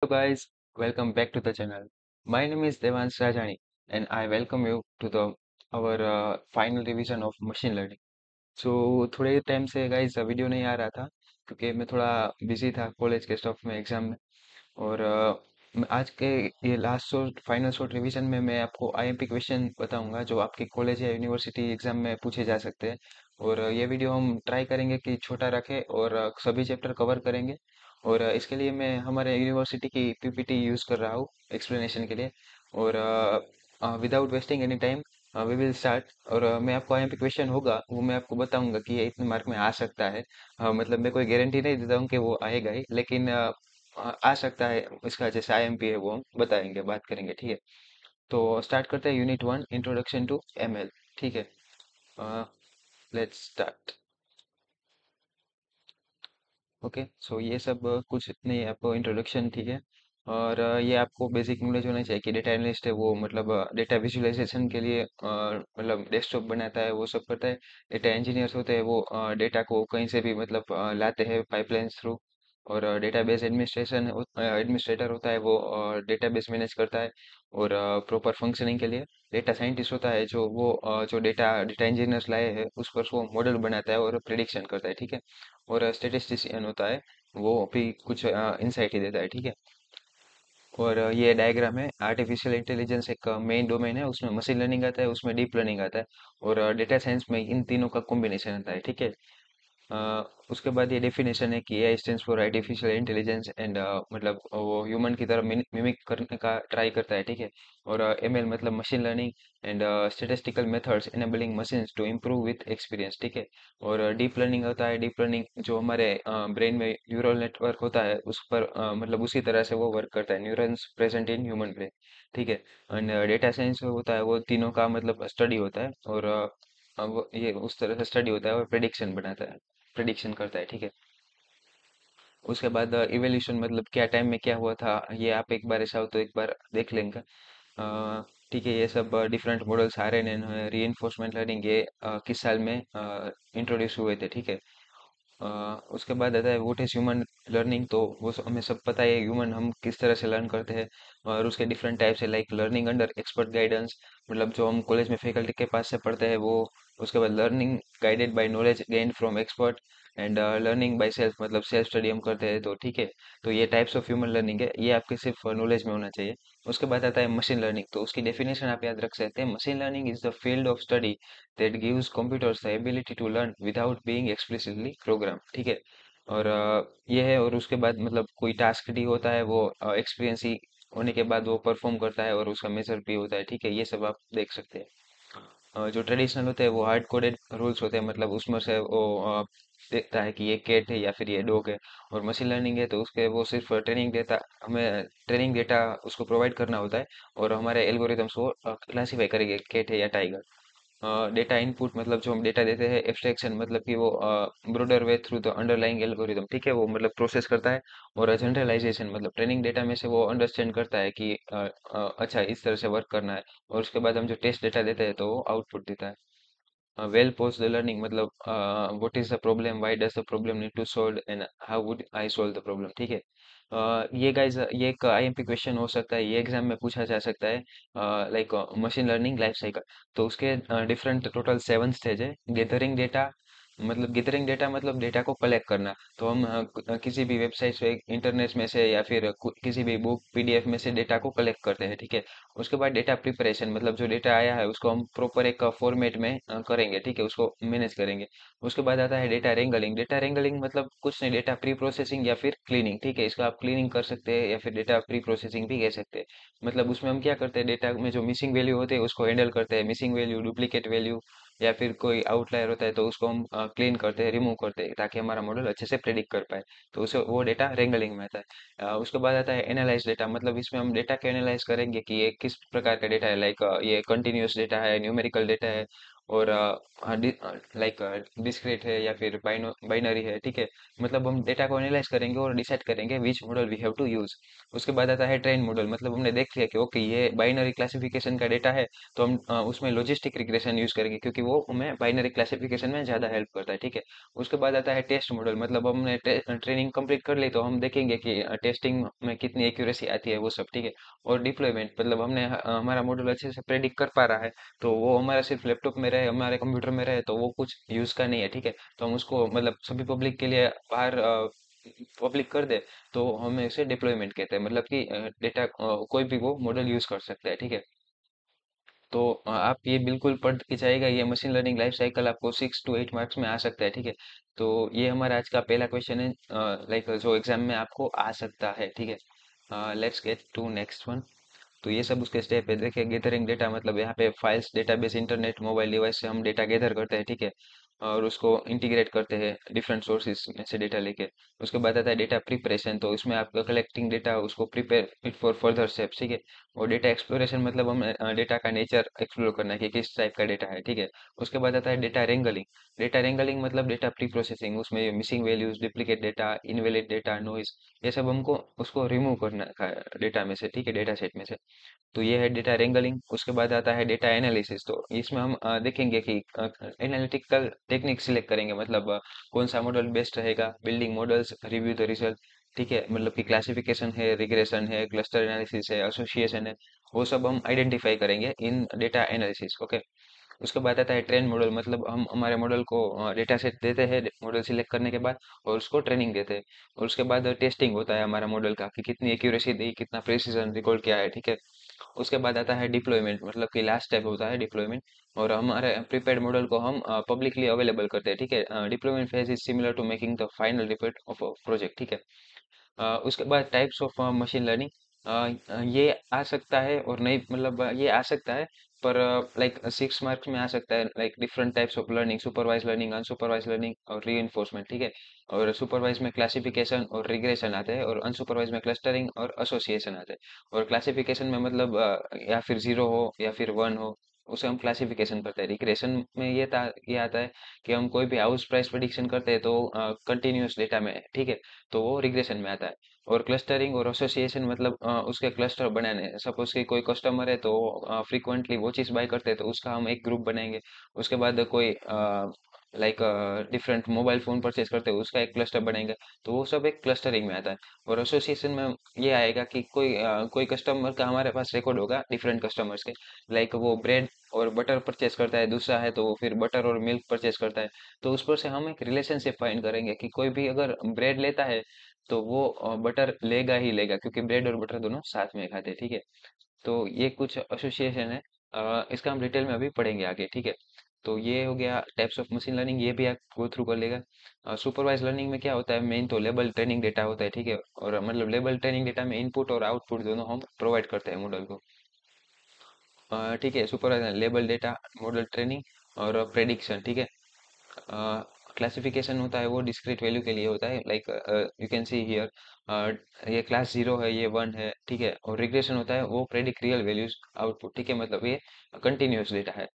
guys, welcome back to the channel. My name is Devansh Rajani and I welcome you to the our final revision of machine learning. थोड़े time से guys video नहीं आ रहा था क्योंकि मैं थोड़ा busy था कॉलेज के स्टफ में एग्जाम में। और आज के ये last short final short revision में मैं आपको आईएमपी क्वेश्चन बताऊंगा जो आपके कॉलेज या यूनिवर्सिटी एग्जाम में पूछे जा सकते हैं। और ये वीडियो हम ट्राई करेंगे कि छोटा रखें और सभी चैप्टर कवर करेंगे। और इसके लिए मैं हमारे यूनिवर्सिटी की पीपीटी यूज कर रहा हूँ एक्सप्लेनेशन के लिए। और without wasting any time we will start. और मैं आपको आईएमपी क्वेश्चन होगा वो मैं आपको बताऊंगा कि ये इतने मार्क में आ सकता है। मतलब मैं कोई गारंटी नहीं देता हूँ कि वो आएगा ही, लेकिन आ सकता है। इसका जैसे आईएमपी है वो हम बताएंगे, बात करेंगे, ठीक है। तो स्टार्ट करते हैं यूनिट 1, इंट्रोडक्शन टू एमएल। ठीक है, लेट्स स्टार्ट। ओके, सो ये सब कुछ इतने आपको इंट्रोडक्शन, ठीक है। और ये आपको बेसिक नॉलेज होना चाहिए कि डेटा एनालिस्ट है वो मतलब डेटा विजुअलाइजेशन के लिए मतलब डेस्कटॉप बनाता है, वो सब करता है। डेटा इंजीनियर्स होते हैं वो डेटा को कहीं से भी मतलब लाते हैं पाइपलाइंस थ्रू। और डेटाबेस एडमिनिस्ट्रेशन एडमिनिस्ट्रेटर होता है वो डेटाबेस मैनेज करता है। और प्रॉपर फंक्शनिंग के लिए डेटा साइंटिस्ट होता है जो वो जो डेटा डेटा इंजीनियर्स लाए हैं उस पर वो मॉडल बनाता है और प्रिडिक्शन करता है, ठीक है। और स्टेटिस्टिशियन होता है वो भी कुछ इंसाइट ही देता है, ठीक है। और ये डायग्राम है, आर्टिफिशियल इंटेलिजेंस एक मेन डोमेन है, उसमें मशीन लर्निंग आता है, उसमें डीप लर्निंग आता है। और डेटा साइंस में इन तीनों का कॉम्बिनेशन आता है, ठीक है। उसके बाद ये डेफिनेशन है कि AI stands for artificial intelligence and मतलब वो ह्यूमन की तरह मिमिक करने का ट्राई करता है, ठीक है। और एमएल मतलब machine learning and statistical methods enabling machines to improve with experience, ठीक है। और डीप लर्निंग होता है, डीप लर्निंग जो हमारे ब्रेन में न्यूरल नेटवर्क होता है उस पर मतलब उसी तरह से वो वर्क करता है, neurons present in human brain, ठीक है। एंड डेटा साइंस होता है वो तीनों का मतलब स्टडी होता है। और वो ये उस तरह से स्टडी होता है और प्रिडिक्शन बनाता है, प्रिडिक्शन करता है, ठीक है। उसके बाद इवोल्यूशन मतलब क्या टाइम में क्या हुआ था, ये आप एक बार ऐसा हो तो एक बार देख लेंगे। ठीक है, ये सब डिफरेंट मॉडल्स आरएनएन है, रीइंफोर्समेंट लर्निंग, ये किस साल में इंट्रोड्यूस हुए थे, ठीक है। अ, उसके बाद आता है व्हाट इज ह्यूमन लर्निंग, तो वो हमें सब पता है ह्यूमन हम किस तरह से लर्न करते हैं। और उसके डिफरेंट टाइप्स है, like learning under expert guidance, मतलब जो हम कॉलेज में फैकल्टी के पास से पढ़ते हैं वो। उसके बाद learning guided by knowledge gain from expert and learning by self, मतलब सेल्फ स्टडी हम करते हैं, तो ठीक है। तो ये टाइप्स ऑफ ह्यूमन लर्निंग है, ये आपके सिर्फ नॉलेज में होना चाहिए। उसके बाद आता है मशीन लर्निंग, तो उसकी डेफिनेशन आप याद रख सकते हैं। Machine learning is the field of study that gives computers the ability to learn without being explicitly programmed, ठीक है। और ये है, और उसके बाद मतलब कोई टास्क डी होता है वो एक्सपीरियंस ही होने के बाद वो परफॉर्म करता है और उसका मेजर भी होता है, ठीक है। ये सब आप देख सकते हैं। जो ट्रेडिशनल होते हैं वो हार्ड कोडेड रूल्स होते हैं, मतलब उसमें से वो देखता है कि ये कैट है या फिर ये डॉग है। और मशीन लर्निंग है तो उसके वो सिर्फ ट्रेनिंग डेटा, हमें ट्रेनिंग डेटा उसको प्रोवाइड करना होता है। और हमारे एल्गोरिथम्स वो क्लासीफाई करेंगे कैट है या टाइगर। डेटा इनपुट मतलब जो हम डेटा देते हैं, एब्स्ट्रैक्शन मतलब कि वो broader way through the underlying algorithm, ठीक है, वो मतलब प्रोसेस करता है। और जनरलाइजेशन मतलब ट्रेनिंग डेटा में से वो अंडरस्टैंड करता है कि अच्छा इस तरह से वर्क करना है। और उसके बाद हम जो टेस्ट डेटा देते हैं तो वो आउटपुट देता है। वेल पोस्ट द लर्निंग मतलब what is the problem, why does the problem need to solve and how would I solve the problem, ठीक है। ये गाइस ये एक आईएमपी क्वेश्चन हो सकता है, ये एग्जाम में पूछा जा सकता है। Like machine learning life cycle, तो उसके डिफरेंट टोटल 7 स्टेज है। गेथरिंग डेटा मतलब डेटा को कलेक्ट करना। तो हम किसी भी वेबसाइट से, इंटरनेट में से या फिर किसी भी बुक पीडीएफ में से डेटा को कलेक्ट करते हैं, ठीक है। उसके बाद डेटा प्रिपरेशन मतलब जो डेटा आया है उसको हम प्रॉपर एक फॉर्मेट में करेंगे, ठीक है, उसको मैनेज करेंगे। उसके बाद आता है डेटा रेंगलिंग। डेटा रेंगलिंग मतलब कुछ नहीं, डेटा प्री प्रोसेसिंग या फिर क्लीनिंग, ठीक है। इसको आप क्लीनिंग कर सकते हैं या फिर डेटा प्री प्रोसेसिंग भी कह सकते हैं। मतलब उसमें हम क्या करते हैं, डेटा में जो मिसिंग वैल्यू होते हैं उसको हैंडल करते हैं, मिसिंग वैल्यू, डुप्लीकेट वैल्यू या फिर कोई आउटलायर होता है तो उसको हम क्लीन करते हैं, रिमूव करते हैं, ताकि हमारा मॉडल अच्छे से प्रेडिक्ट कर पाए। तो उसे वो डेटा रेंगलिंग में आता है। उसके बाद आता है एनालाइज डेटा, मतलब इसमें हम डेटा के एनालाइज करेंगे कि ये किस प्रकार का डेटा है, लाइक ये कंटिन्यूअस डेटा है, न्यूमेरिकल डेटा है, और लाइक डिस्क्रीट है या फिर बाइनरी है, ठीक है। मतलब हम डेटा को एनालाइज करेंगे और डिसाइड करेंगे which model we have to use. उसके बाद आता है ट्रेन मॉडल, मतलब हमने देख लिया कि ओके ये बाइनरी क्लासिफिकेशन का डेटा है, तो हम उसमें लॉजिस्टिक रिग्रेशन यूज करेंगे क्योंकि वो हमें बाइनरी क्लासिफिकेशन में ज्यादा हेल्प करता है, ठीक है। उसके बाद आता है टेस्ट मॉडल, मतलब हमने ट्रेनिंग कंप्लीट कर ली तो हम देखेंगे कि टेस्टिंग में कितनी एक्यूरेसी आती है वो सब, ठीक है। और डिप्लॉयमेंट, मतलब हमने हमारा मॉडल अच्छे से प्रेडिक्ट कर पा रहा है, तो वो हमारा सिर्फ लैपटॉप में रहे, हमारे कंप्यूटर में रहे, तो वो कुछ यूज का नहीं है, ठीक है। तो हम उसको मतलब सभी पब्लिक के लिए बाहर पब्लिक कर दे, तो हमें इसे डिप्लॉयमेंट कहते हैं, मतलब कि डेटा कोई भी वो मॉडल यूज कर सकता है, ठीक है। तो आप ये बिल्कुल पढ़ के जाएगा, ये मशीन लर्निंग लाइफ साइकिल आपको 6 to 8 मार्क्स में आ सकता है, ठीक है। तो ये हमारा आज का पहला क्वेश्चन है, लाइक जो एग्जाम में आपको आ सकता है, ठीक है। Let's get to next one. तो ये सब उसके स्टेप है, देखिए गैदरिंग डेटा, मतलब यहाँ पे files, database, internet, mobile device से हम डेटा गैदर करते हैं, ठीक है। और उसको इंटीग्रेट करते हैं डिफरेंट सोर्सेज में से डेटा लेके। उसके बाद आता है डेटा प्रिपरेशन, तो इसमें आप कलेक्टिंग डेटा, उसको prepare it for further steps, ठीक है। और डेटा एक्सप्लोरेशन, मतलब हम डेटा का नेचर एक्सप्लोर करना है कि किस टाइप का डेटा है, ठीक है। उसके बाद आता है डेटा रेंगलिंग। डेटा रेंगलिंग मतलब डेटा प्री प्रोसेसिंग, उसमें missing values, duplicate data, invalid data, noise, ये सब हमको उसको रिमूव करना का डेटा में से, ठीक है, डेटा सेट में से। तो ये है डेटा रेंगलिंग। उसके बाद आता है डेटा एनालिसिस, तो इसमें हम देखेंगे कि एनालिटिकल टेक्निक सिलेक्ट करेंगे, मतलब कौन सा मॉडल बेस्ट रहेगा, building models, review the result, ठीक है। मतलब कि क्लासिफिकेशन है, रिग्रेशन है, क्लस्टर एनालिसिस है, एसोसिएशन है, वो सब हम आइडेंटिफाई करेंगे इन डेटा एनालिसिस, ओके। उसके बाद आता है ट्रेन मॉडल, मतलब हम हमारे मॉडल को डेटा सेट देते हैं मॉडल सिलेक्ट करने के बाद, और उसको ट्रेनिंग देते हैं। और उसके बाद टेस्टिंग होता है हमारा मॉडल का कि कितनी एक्यूरेसी दी, कितना प्रिसीजन रिकॉर्ड किया है, ठीक है। उसके बाद आता है डिप्लॉयमेंट, मतलब कि लास्ट स्टेप होता है डिप्लॉयमेंट। और हमारे प्रीपेड मॉडल को हम पब्लिकली अवेलेबल करते हैं, ठीक है। Deployment phase is similar to making the final report of a project, ठीक है। उसके बाद टाइप्स ऑफ मशीन लर्निंग, ये आ सकता है और नहीं, मतलब ये आ सकता है, पर लाइक 6 मार्क्स में आ सकता है, like different types of learning, supervise learning, unsupervise learning और री, ठीक है। और सुपरवाइज में क्लासिफिकेशन और रिग्रेशन आते हैं, और अनसुपरवाइज में क्लस्टरिंग और एसोसिएशन आते हैं। और क्लासिफिकेशन में मतलब या फिर 0 हो या फिर 1 हो, उसे हम क्लासिफिकेशन करते हैं। रिग्रेशन में ये आता है कि हम कोई भी हाउस प्राइस प्रेडिक्शन करते हैं तो कंटिन्यूअस डेटा में, ठीक है, तो वो रिग्रेशन में आता है। और क्लस्टरिंग और एसोसिएशन, मतलब उसके क्लस्टर बनाने, सपोज कि कोई कस्टमर है तो फ्रीक्वेंटली वो चीज़ बाय करते हैं, तो उसका हम एक ग्रुप बनाएंगे। उसके बाद कोई like different mobile phone purchase करते हैं, उसका एक क्लस्टर बनाएंगे, तो वो सब एक क्लस्टरिंग में आता है। और एसोसिएशन में ये आएगा कि कोई कस्टमर का हमारे पास रिकॉर्ड होगा, डिफरेंट कस्टमर्स के, लाइक वो ब्रेड और बटर परचेज करता है, दूसरा है तो वो फिर बटर और मिल्क परचेज करता है। तो उस पर से हम एक रिलेशनशिप फाइंड करेंगे कि कोई भी अगर ब्रेड लेता है तो वो बटर लेगा ही लेगा, क्योंकि ब्रेड और बटर दोनों साथ में खाते हैं, ठीक है। तो ये कुछ एसोसिएशन है, इसका हम डिटेल में अभी पढ़ेंगे आगे, ठीक है। तो ये हो गया टाइप्स ऑफ मशीन लर्निंग, ये भी आप गो थ्रू कर लेगा। सुपरवाइज लर्निंग में क्या होता है, मेन तो लेबल ट्रेनिंग डेटा होता है, ठीक है। और मतलब लेबल ट्रेनिंग डेटा में इनपुट और आउटपुट दोनों हम प्रोवाइड करते हैं मॉडल को। ठीक है, supervise label data, model training और प्रेडिक्शन, ठीक है। क्लासिफिकेशन होता है वो डिस्क्रीट वैल्यू के लिए होता है, like you can see here ये क्लास 0 है, ये 1 है, ठीक है। और रिग्रेशन होता है वो प्रेडिक्ट रियल वैल्यूज आउटपुट, ठीक है, मतलब ये कंटिन्यूअस डेटा है।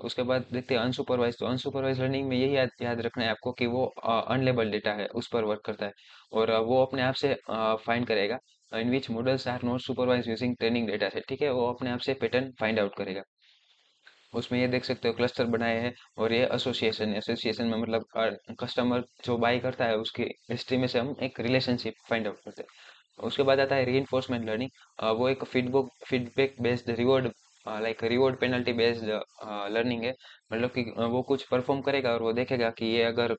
उसके बाद देखते हैं अनसुपरवाइज, तो अनसुपरवाइज लर्निंग में यही याद रखना है आपको कि वो अनलेबल डेटा है उस पर वर्क करता है। और वो अपने आप से फाइंड करेगा in which models are not supervise using training data set, ठीक है, वो अपने आप से पैटर्न फाइंड आउट करेगा। उसमें ये देख सकते हो क्लस्टर बनाए हैं। और ये एसोसिएशन, एसोसिएशन में मतलब कस्टमर जो बाई करता है उसकी हिस्ट्री में से हम एक रिलेशनशिप फाइंड आउट करते हैं। उसके बाद आता है रीइंफोर्समेंट लर्निंग, वो एक feedback based reward, like reward penalty based learning है। मतलब कि वो कुछ परफॉर्म करेगा और वो देखेगा कि ये अगर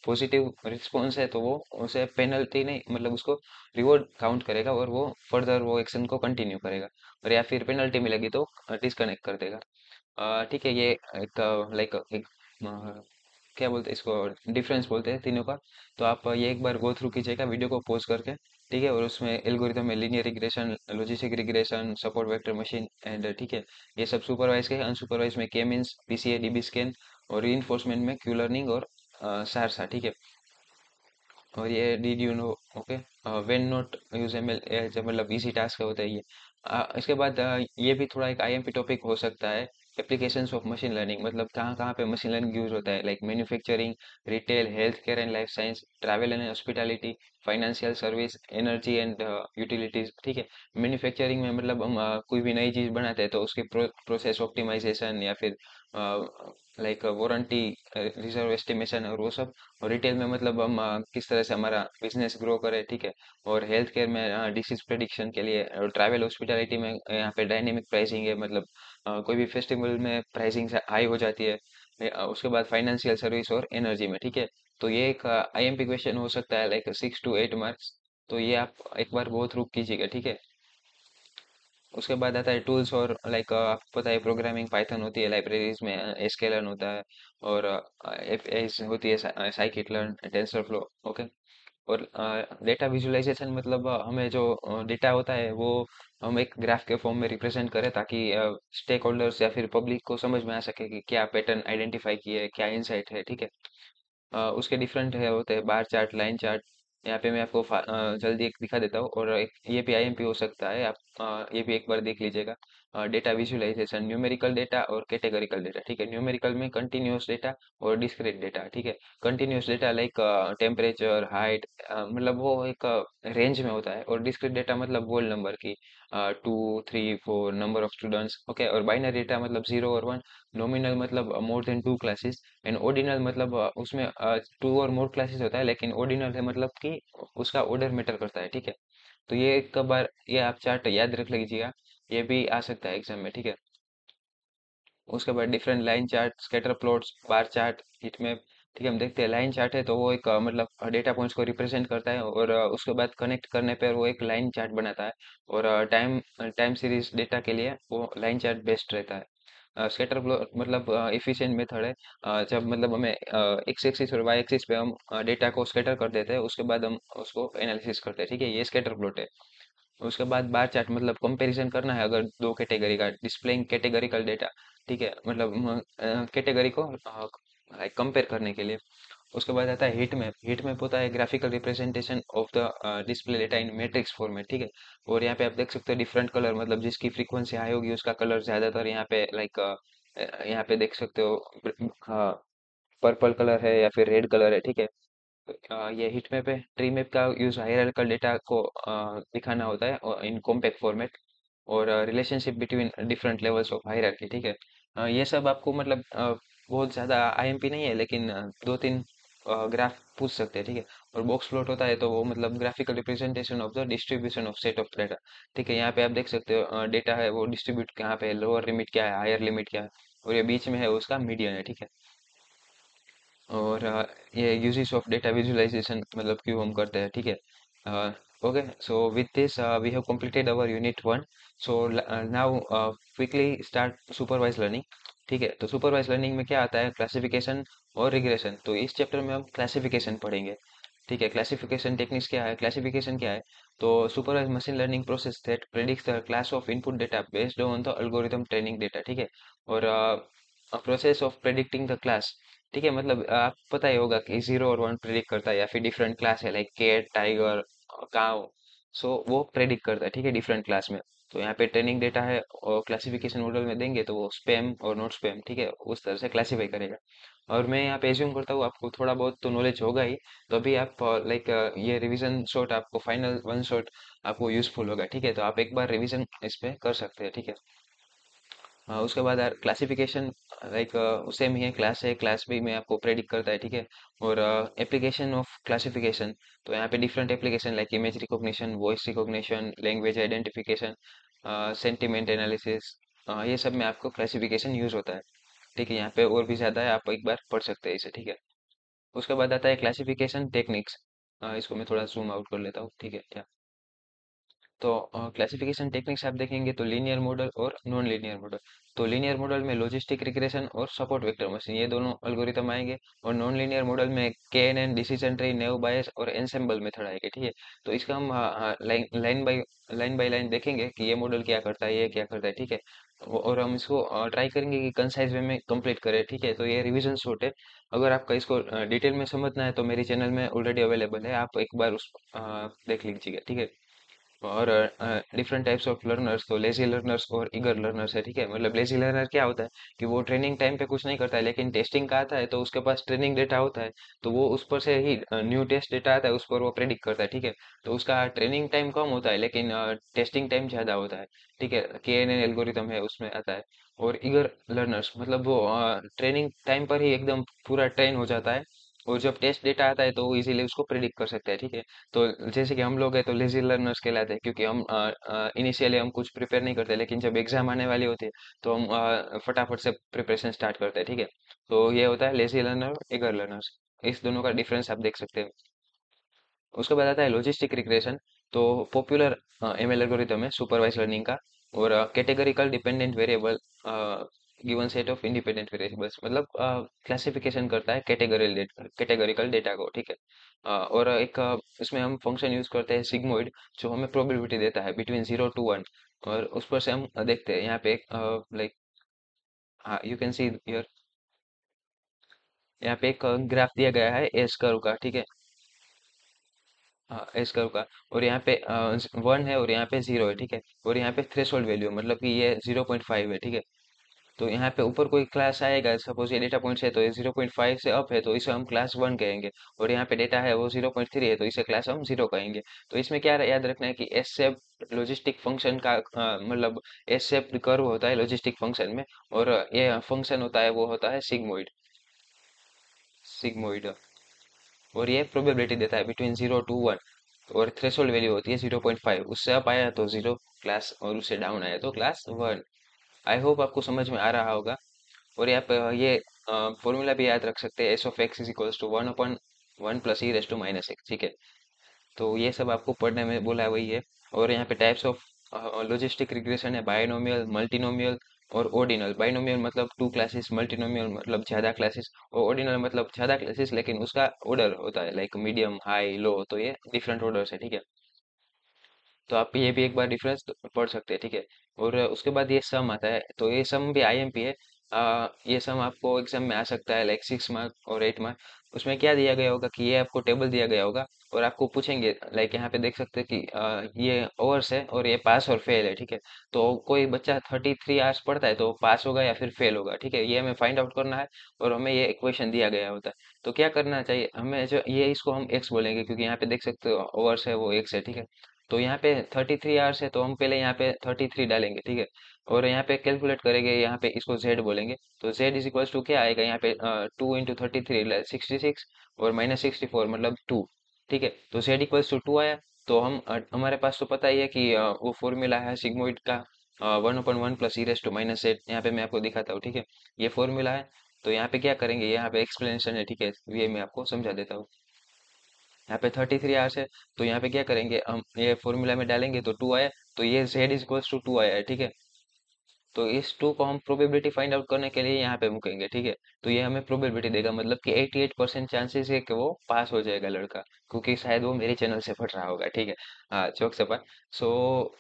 पॉजिटिव रिस्पॉन्स है तो वो उसे पेनल्टी नहीं, मतलब उसको रिवॉर्ड काउंट करेगा और वो फर्दर वो एक्शन को कंटिन्यू करेगा। और या फिर पेनल्टी मिलेगी तो डिस्कनेक्ट कर देगा। ठीक है, ये एक लाइक एक क्या बोलते हैं इसको, डिफरेंस बोलते हैं तीनों का। तो आप ये एक बार गो थ्रू कीजिएगा वीडियो को पॉज करके, ठीक है। और उसमें एल्गोरिथम में linear regression, logistic regression, support vector machine and, ठीक है, ये सब सुपरवाइज के, अनसुपरवाइज में K means, PCA, DB scan, और रीइंफोर्समेंट में क्यू लर्निंग और सारसा, ठीक है। और ये did you know okay, when not use ML as मतलब इजी टास्क होता है ये। इसके बाद ये भी थोड़ा एक आईएमपी टॉपिक हो सकता है, एप्लीकेशंस ऑफ मशीन लर्निंग, मतलब कहाँ कहाँ पे मशीन लर्निंग यूज होता है, like manufacturing, retail, health care and life science, travel and hospitality, financial service, energy and utilities. ठीक है, मैन्युफैक्चरिंग में मतलब हम कोई भी नई चीज बनाते हैं तो उसकी प्रोसेस ऑप्टिमाइजेशन या फिर लाइक वारंटी, रिजर्व एस्टिमेशन और वो सब। और रिटेल में मतलब हम किस तरह से हमारा बिजनेस ग्रो करे, ठीक है। और हेल्थ केयर में डिसीज प्रिडिक्शन के लिए, और ट्रैवल हॉस्पिटैलिटी में यहाँ पे डायनेमिक प्राइसिंग है, मतलब कोई भी फेस्टिवल में प्राइसिंग हाई हो जाती है। उसके बाद फाइनेंशियल सर्विस और एनर्जी में, ठीक है। तो ये एक आईएमपी क्वेश्चन हो सकता है, लाइक 6 to 8 मार्क्स। तो ये आप एक बार गो थ्रू कीजिएगा, ठीक है। उसके बाद आता है टूल्स, और लाइक आपको पता है प्रोग्रामिंग पाइथन होती है, लाइब्रेरीज में एसक्यूएल होता है, और एफ होती है साइकिट लर्न, टेंसरफ्लो। ओके। और डेटा विजुअलाइजेशन मतलब हमें जो डेटा होता है वो हम एक ग्राफ के फॉर्म में रिप्रेजेंट करें, ताकि स्टेक होल्डर्स या फिर पब्लिक को समझ में आ सके कि क्या पैटर्न आइडेंटिफाई किए, क्या इंसाइट है, ठीक है। उसके डिफरेंट है होते हैं, बार चार्ट, लाइन चार्ट। यहाँ पे मैं आपको जल्दी एक दिखा देता हूँ, और एक ये भी आईएमपी हो सकता है, आप ये भी एक बार देख लीजिएगा। डेटा विजुअलाइजेशन, न्यूमेरिकल डेटा और कैटेगरिकल डेटा, ठीक है। न्यूमेरिकल में कंटिन्यूअस डेटा और डिस्क्रीट डेटा, ठीक है। Continuous data like temperature, height, मतलब वो एक रेंज में होता है, और डिस्क्रीट डेटा मतलब वोल नंबर की 2, 3, 4 नंबर ऑफ स्टूडेंट्स, ओके। और बाइनरी डेटा मतलब 0 और 1। नॉमिनल मतलब more than 2 classes. And ordinal मतलब उसमें 2 और मोर क्लासेस होता है, लेकिन ऑर्डिनल है मतलब कि उसका ऑर्डर मैटर करता है, ठीक है। तो ये एक बार ये आप चार्ट याद रख लीजिएगा, ये भी आ सकता है एग्जाम में, ठीक है। उसके बाद different line chart, scatter plots, bar chart, heat map. ठीक है, हम देखते हैं लाइन चार्ट है तो वो एक मतलब डेटा पॉइंट्स को रिप्रेजेंट करता है, और उसके बाद कनेक्ट करने पर वो एक लाइन चार्ट बनाता है। और टाइम टाइम सीरीज डेटा के लिए वो लाइन चार्ट बेस्ट रहता है। स्कैटर प्लॉट मतलब एफिशिएंट मेथड है। जब मतलब हमें एक्स एक्सिस और वाई एक्सिस पे हम डेटा को स्कैटर कर देते हैं, उसके बाद हम उसको एनालिसिस करते हैं, ठीक है। ये स्कैटर प्लॉट है। उसके बाद बार चार्ट मतलब कंपैरिजन करना है अगर दो कैटेगरी का, डिस्प्लेइंग कैटेगरिकल डेटा, ठीक है। मतलब कैटेगरी को कंपेयर करने के लिए। उसके बाद आता है हीट मैप। हीट मैप होता है graphical representation of the display data in matrix format, ठीक है। और यहाँ पे आप देख सकते हो डिफरेंट कलर, मतलब जिसकी फ्रीक्वेंसी हाई होगी उसका कलर ज्यादातर यहाँ पे लाइक यहाँ पे देख सकते हो, हाँ, पर्पल कलर है या फिर रेड कलर है, ठीक है। ये हीट मैप है। ट्री मैप का यूज हायरार्किकल डेटा को दिखाना होता है इन कॉम्पैक्ट फॉर्मेट, और relationship between different levels of hierarchy, ठीक है। ये सब आपको मतलब बहुत ज़्यादा आईएमपी नहीं है, लेकिन 2-3 ग्राफ पूछ सकते हैं, ठीक है। और बॉक्स प्लॉट होता है तो वो मतलब graphical representation of the distribution of set of data, ठीक है। यहाँ पे आप देख सकते हो डेटा है वो डिस्ट्रीब्यूट कहाँ पे है, लोअर लिमिट क्या है, हायर लिमिट क्या है, और ये बीच में है उसका मीडियन है, ठीक है। और ये यूजेस ऑफ डेटा विजुअलाइजेशन मतलब क्यों हम करते हैं, ठीक है। Okay, so with this we have completed our unit 1। So now quickly start supervise learning, ठीक है। तो सुपरवाइज लर्निंग में क्या आता है, क्लासिफिकेशन और रिग्रेशन। तो इस चैप्टर में हम क्लासिफिकेशन पढ़ेंगे, ठीक है। क्लासिफिकेशन टेक्निक्स क्या है, क्लासिफिकेशन क्या है। तो supervise machine learning process that predicts the class of input data based on the algorithm training data, ठीक है। और process of predicting the class, ठीक है। मतलब आप पता ही होगा कि 0 और 1 प्रेडिक्ट करता है, या फिर डिफरेंट क्लास है लाइक कैट, टाइगर, काउ। सो वो प्रेडिक्ट करता है, ठीक है, डिफरेंट क्लास में। तो यहाँ पे ट्रेनिंग डेटा है, और क्लासिफिकेशन मॉडल में देंगे तो वो स्पैम और नॉट स्पैम, ठीक है, उस तरह से क्लासीफाई करेगा। और मैं यहाँ पे एज्यूम करता हूँ आपको थोड़ा बहुत तो नॉलेज होगा ही, तो अभी आप लाइक ये रिवीजन शॉट आपको फाइनल वन शॉट आपको यूजफुल होगा, ठीक है। तो आप एक बार रिवीजन इस पे कर सकते हैं, ठीक है। उसके बाद यार क्लासिफिकेशन लाइक सेम ही है, क्लास है, क्लास भी में आपको प्रेडिक्ट करता है, ठीक है। और एप्लीकेशन ऑफ क्लासिफिकेशन, तो यहाँ पे different application like image recognition, voice recognition, language identification, sentiment analysis, ये सब में आपको क्लासिफिकेशन यूज होता है, ठीक है। यहाँ पे और भी ज्यादा है, आप एक बार पढ़ सकते हैं इसे, ठीक है। उसके बाद आता है क्लासिफिकेशन टेक्निक्स। इसको मैं थोड़ा जूम आउट कर लेता हूँ, ठीक है। तो क्लासिफिकेशन टेक्निक्स आप देखेंगे तो लीनियर मॉडल और नॉन लीनियर मॉडल। तो लीनियर मॉडल में लॉजिस्टिक रिग्रेशन और सपोर्ट वेक्टर मशीन ये दोनों एल्गोरिथम आएंगे। और नॉन लीनियर मॉडल में KNN, डिसीजन ट्री, नेव बायस और एनसेम्बल मेथड आएंगे, ठीक है। तो इसका हम लाइन लाइन बाय लाइन देखेंगे कि ये मॉडल क्या करता है, ये क्या करता है, ठीक है। और हम इसको ट्राई करेंगे कि कंसाइज वे में कंप्लीट करें, ठीक है। तो ये रिवीजन शॉट है। अगर आपका इसको डिटेल में समझना है तो मेरी चैनल में ऑलरेडी अवेलेबल है, आप एक बार उस देख लीजिएगा, ठीक है। और डिफरेंट टाइप्स ऑफ लर्नर्स, तो लेजी लर्नर्स और ईगर लर्नर्स है, ठीक है। मतलब लेजी लर्नर क्या होता है कि वो ट्रेनिंग टाइम पे कुछ नहीं करता है, लेकिन टेस्टिंग का आता है तो उसके पास ट्रेनिंग डेटा होता है, तो वो उस पर से ही न्यू टेस्ट डेटा आता है, उस पर वो प्रेडिक्ट करता है, ठीक है। तो उसका ट्रेनिंग टाइम कम होता है लेकिन टेस्टिंग टाइम ज्यादा होता है, ठीक है। KNN एल्गोरिथम है उसमें आता है। और ईगर लर्नर्स मतलब वो ट्रेनिंग टाइम पर ही एकदम पूरा ट्रेन हो जाता है, और जब टेस्ट डेटा आता है तो वो इजीली उसको प्रिडिक्ट कर सकते हैं, ठीक है। तो जैसे कि हम लोग हैं तो लेजी लर्नर्स कहलाते हैं, क्योंकि हम इनिशियली हम कुछ प्रिपेयर नहीं करते, लेकिन जब एग्जाम आने वाली होती है तो हम फटाफट से प्रिपरेशन स्टार्ट करते हैं, ठीक है। तो ये होता है लेजी लर्नर, एगर लर्नर्स। इस दोनों का डिफरेंस आप देख सकते हैं। उसके बाद आता है लॉजिस्टिक रिग्रेशन। तो पॉपुलर ML एल्गोरिथम है सुपरवाइज लर्निंग का। और categorical dependent variable given set of independent variables, मतलब क्लासिफिकेशन करता है कैटेगरिकल डेटा को, ठीक है। और एक इसमें हम फंक्शन यूज करते हैं सिग्मोइड, जो हमें प्रोबेबिलिटी देता है बिटवीन 0 to 1। और उस पर से हम देखते हैं यहाँ पे एक लाइक, हाँ यू कैन सी हियर, यहाँ पे एक ग्राफ दिया गया है एस कर्व का, ठीक है। हाँ एस कर्व का। और यहाँ पे 1 है और यहाँ पे 0 है, ठीक है। और यहाँ पे थ्रेशोल्ड वैल्यू मतलब कि ये 0.5 है, ठीक है। तो यहाँ पे ऊपर कोई क्लास आएगा, सपोज ये डेटा पॉइंट्स है तो ये 0.5 से अप है तो इसे हम क्लास 1 कहेंगे। और यहाँ पे डेटा है वो 0.3 है तो इसे क्लास हम 0 कहेंगे। तो इसमें क्या याद रखना है कि एस शेप लॉजिस्टिक फंक्शन का मतलब एस शेप कर्व होता है लॉजिस्टिक फंक्शन में। और ये फंक्शन होता है वो होता है सिग्मोइड। और ये प्रोबेबिलिटी देता है बिटवीन 0 to 1। और थ्रेशोल्ड वैल्यू होती है 0.5, उससे अप आया तो 0 क्लास, और उससे डाउन आया तो क्लास 1। आई होप आपको समझ में आ रहा होगा। और यहाँ पे ये फॉर्मूला भी याद रख सकते हैं, S(x) is equals to 1/(1 + e⁻⁻x), ठीक है। तो ये सब आपको पढ़ने में बोला है वही है। और यहाँ पे टाइप्स ऑफ लॉजिस्टिक रिग्रेशन है, बायनोमियल, मल्टीनोमियल और ऑर्डिनल। बायनोमियल मतलब 2 क्लासेस, मल्टीनोमियल मतलब ज्यादा क्लासेस, और ऑर्डिनल मतलब ज्यादा क्लासेस लेकिन उसका ऑर्डर होता है लाइक मीडियम, हाई, लो, तो ये डिफरेंट ऑर्डर्स है, ठीक है। तो आप ये भी एक बार डिफरेंस पढ़ सकते हैं, ठीक है। और उसके बाद ये सम आता है, तो ये सम भी IMP है। ये सम आपको एग्जाम में आ सकता है लाइक 6 मार्क और 8 मार्क। उसमें क्या दिया गया होगा कि ये आपको टेबल दिया गया होगा, और आपको पूछेंगे लाइक यहाँ पे देख सकते हैं कि ये ओवर्स है और ये पास और फेल है, ठीक है। तो कोई बच्चा 33 आवर्स पढ़ता है तो पास होगा या फिर फेल होगा, ठीक है। ये हमें फाइंड आउट करना है। और हमें ये इक्वेशन दिया गया होता है। तो क्या करना चाहिए हमें, जो ये इसको हम एक्स बोलेंगे क्योंकि यहाँ पे देख सकते हो ओवर्स है वो एक्स है, ठीक है। तो यहाँ पे 33 आवर्स है तो हम पहले यहाँ पे 33 डालेंगे, ठीक है। और यहाँ पे कैलकुलेट करेंगे, यहाँ पे इसको जेड बोलेंगे। तो जेड इज इक्वल्स टू क्या आएगा यहाँ पे, 2 × 33 66, और -64 मतलब 2, ठीक है। तो जेड इक्वल्स टू 2 आया। तो हम हमारे पास तो पता ही है कि वो फॉर्मूला है सिग्मोइड का, 1/1 + e⁻⁻z। यहाँ पे मैं आपको दिखाता हूँ, ठीक है। ये फॉर्मूला है। तो यहाँ पे क्या करेंगे, यहाँ पे एक्सप्लेनेशन है, ठीक है। ये मैं आपको समझा देता हूँ। यहाँ पे 33 आवर्स है। तो यहाँ पे क्या करेंगे, हम ये फॉर्मूला में डालेंगे तो 2 आया। तो ये z इज इक्वल्स टू 2 आया है, ठीक है। तो इस 2 को हम प्रोबेबिलिटी फाइंड आउट करने के लिए यहाँ पे मुकेंगे, ठीक है। तो ये हमें प्रोबेबिलिटी देगा, मतलब कि 88% चांसेस है कि वो पास हो जाएगा लड़का, क्योंकि शायद वो मेरे चैनल से पढ़ रहा होगा, ठीक है। हाँ जोक से पास। सो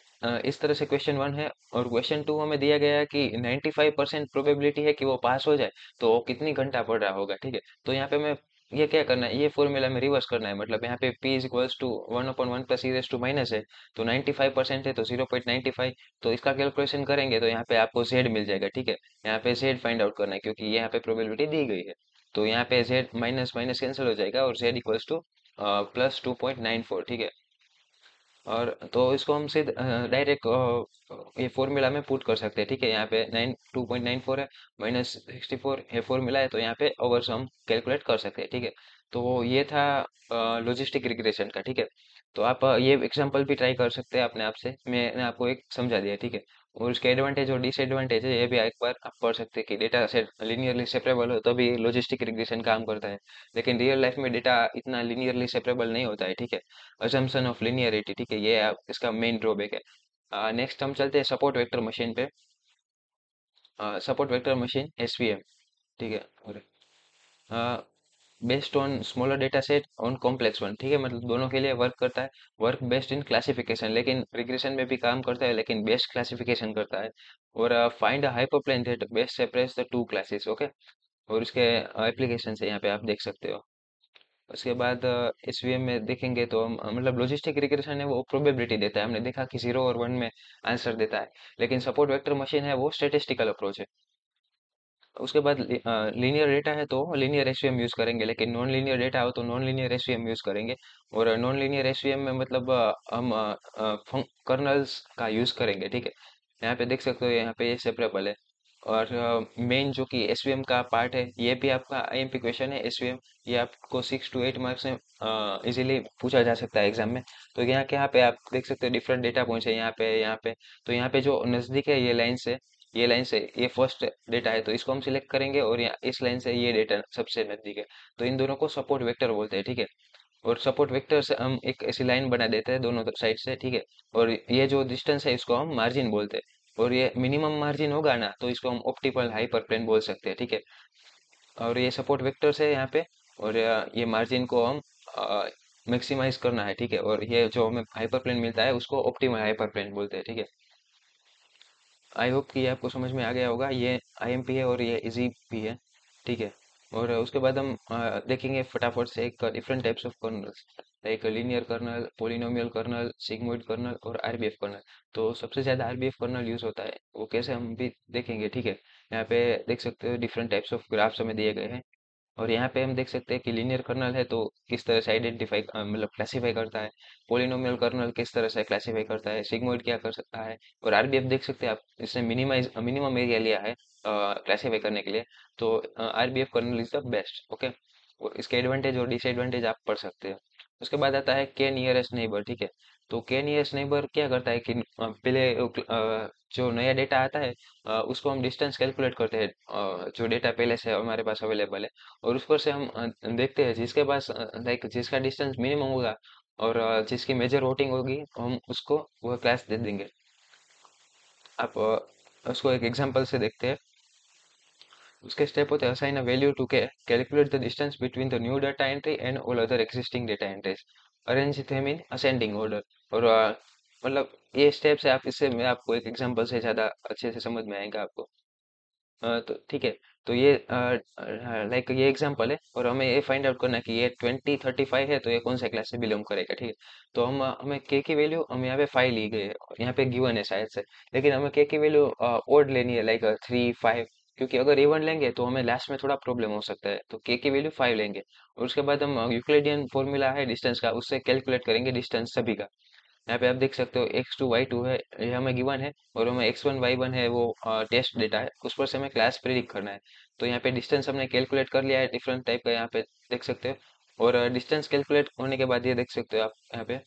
इस तरह से क्वेश्चन 1 है। और क्वेश्चन 2 हमें दिया गया है कि 95% प्रोबेबिलिटी है कि वो पास हो जाए, तो वो कितनी घंटा पढ़ रहा होगा, ठीक है। तो यहाँ पे मैं ये क्या करना है, ये फॉर्मूला में रिवर्स करना है, मतलब यहाँ पे p is equals to 1/1 + e⁻⁻, तो 95% है तो 0.95। तो इसका कैलकुलेशन करेंगे तो यहाँ पे आपको z मिल जाएगा, ठीक है। यहाँ पे z फाइंड आउट करना है क्योंकि यहाँ पे प्रोबेबिलिटी दी गई है। तो यहाँ पे z माइनस माइनस कैंसिल हो जाएगा और z इक्वल्स टू +2.94, ठीक है। और तो इसको हम सीधे डायरेक्ट ये फॉर्मूला में पुट कर सकते हैं, ठीक है। यहाँ पे 2.94 है, -64 ये फॉर्मूला है, तो यहाँ पे ओवर्स हम कैलकुलेट कर सकते हैं, ठीक है। तो ये था लॉजिस्टिक रिग्रेशन का, ठीक है। तो आप ये एग्जांपल भी ट्राई कर सकते हैं अपने आप से, मैंने आपको एक समझा दिया, ठीक है। और उसके एडवांटेज और डिसएडवांटेज है ये भी एक बार आप पढ़ सकते हैं कि डेटा सेट लिनियरली सेपरेबल हो तभी लॉजिस्टिक रिग्रेशन काम करता है, लेकिन रियल लाइफ में डेटा इतना लिनियरली सेपरेबल नहीं होता है, ठीक है। अजम्पशन ऑफ लिनियरिटी, ठीक है, ये इसका मेन ड्रॉबैक है। नेक्स्ट हम चलते हैं सपोर्ट वेक्टर मशीन पे। सपोर्ट वेक्टर मशीन एसवीएम, ठीक है। और based on smaller data set on complex one, ठीक है, मतलब दोनों के लिए वर्क करता है। वर्क बेस्ड इन क्लासिफिकेशन, लेकिन रिग्रेशन में भी काम करता है लेकिन बेस्ट क्लासिफिकेशन करता है। और find a hyperplane that best separates the two classes, okay. और उसके एप्लीकेशन है यहाँ पे आप देख सकते हो। उसके बाद एसवीएम में देखेंगे तो हम मतलब लॉजिस्टिक रिग्रेशन है वो प्रोबेबिलिटी देता है, हमने देखा कि 0 और 1 में आंसर देता है। लेकिन सपोर्ट वेक्टर मशीन है वो स्टेटिस्टिकल अप्रोच है। उसके बाद लीनियर डेटा है तो लीनियर एसवीएम यूज करेंगे, लेकिन नॉन लीनियर डेटा हो तो नॉन लीनियर एसवीएम यूज करेंगे। और नॉन लीनियर एसवीएम में मतलब हम कर्नल्स का यूज करेंगे, ठीक है। यहाँ पे देख सकते हो, यहाँ पे ये सेपरेबल है। और मेन जो कि एसवीएम का पार्ट है ये भी आपका आईएमपी क्वेश्चन है एसवीएम। ये आपको 6 to 8 मार्क्स में इजीली पूछा जा सकता है एग्जाम में। तो यहाँ पे आप देख सकते हो डिफरेंट डेटा पॉइंट्स है यहाँ पे, यहाँ पे। तो यहाँ पे जो नजदीक है ये लाइन से, ये लाइन से ये फर्स्ट डेटा है तो इसको हम सिलेक्ट करेंगे, और यहाँ इस लाइन से ये डेटा सबसे नजदीक है। तो इन दोनों को सपोर्ट वेक्टर बोलते हैं, ठीक है। और सपोर्ट वेक्टर से हम एक ऐसी लाइन बना देते हैं दोनों साइड से, ठीक है। और ये जो डिस्टेंस है इसको हम मार्जिन बोलते हैं, और ये मिनिमम मार्जिन होगा ना तो इसको हम ऑप्टिमल हाइपर प्लेन बोल सकते हैं, ठीक है। और ये सपोर्ट वेक्टर्स है यहाँ पे। और ये मार्जिन को हम मैक्सिमाइज करना है, ठीक है। और ये जो हमें हाइपर प्लेन मिलता है उसको ऑप्टिमल हाइपर प्लेन बोलते हैं, ठीक है। आई होप कि ये आपको समझ में आ गया होगा। ये आईएमपी है और ये इजी भी है, ठीक है। और उसके बाद हम देखेंगे फटाफट से एक different types of kernels, like linear kernel, polynomial kernel, sigmoid kernel और आरबीएफ कर्नल। तो सबसे ज़्यादा आरबीएफ कर्नल यूज़ होता है, वो कैसे हम भी देखेंगे, ठीक है। यहाँ पे देख सकते हो डिफरेंट टाइप्स ऑफ ग्राफ्स हमें दिए गए हैं। और यहाँ पे हम देख सकते हैं कि लीनियर कर्नल है तो किस तरह से आइडेंटिफाई मतलब क्लासिफाई करता है। पोलिनोमियल कर्नल किस तरह से क्लासिफाई करता है, सिग्मोइड क्या कर सकता है। और आरबीएफ देख सकते हैं आप, इसने मिनिमम एरिया लिया है क्लासिफाई करने के लिए। तो RBF kernel is the best, okay. इसके एडवांटेज और डिसएडवांटेज आप पढ़ सकते हैं। उसके बाद आता है के नियरेस्ट नेबर, ठीक है। तो के नियरेस्ट नेबर क्या करता है कि पहले जो नया डेटा आता है उसको हम डिस्टेंस कैलकुलेट करते हैं, जो डेटा पहले से हमारे पास अवेलेबल है। और उस पर से हम देखते हैं जिसके पास लाइक जिसका डिस्टेंस मिनिमम होगा और जिसकी मेजर वोटिंग होगी हम उसको वह क्लास दे देंगे। आप उसको एक एग्जांपल से देखते हैं। उसके स्टेप होते हैं असाइन अ वैल्यू टू के, calculate the distance between the new data entry and all other existing data entries, arrange them in ascending order. और मतलब ये स्टेप्स है, आप इससे मैं आपको एक एग्जांपल से ज़्यादा अच्छे से समझ में आएगा आपको। तो ठीक है। तो ये लाइक ये एग्जांपल है और हमें ये फाइंड आउट करना है कि ये 2035 है तो ये कौन सा क्लास से बिलोंग करेगा, ठीक है। तो हम हमें के की वैल्यू हम यहाँ पे 5 ली गई है और यहाँ पे गिवन है शायद से। लेकिन हमें के की वैल्यू ओड लेनी है, लाइक 3 5, क्योंकि अगर इवन लेंगे तो हमें लास्ट में थोड़ा प्रॉब्लम हो सकता है। तो के की वैल्यू 5 लेंगे और उसके बाद हम यूक्लिडियन फॉर्मूला है डिस्टेंस का, उससे कैलकुलेट करेंगे डिस्टेंस सभी का। यहाँ पे आप देख सकते हो x2 y2 है, ये हमें गिवन है। और हमें x1 y1 है वो टेस्ट डेटा है, उस पर से हमें क्लास प्रिडिक्ट करना है। तो यहाँ पे डिस्टेंस हमने कैलकुलेट कर लिया है डिफरेंट टाइप का, यहाँ पे देख सकते हो। और डिस्टेंस कैलकुलेट होने के बाद ये देख सकते हो आप यहाँ पे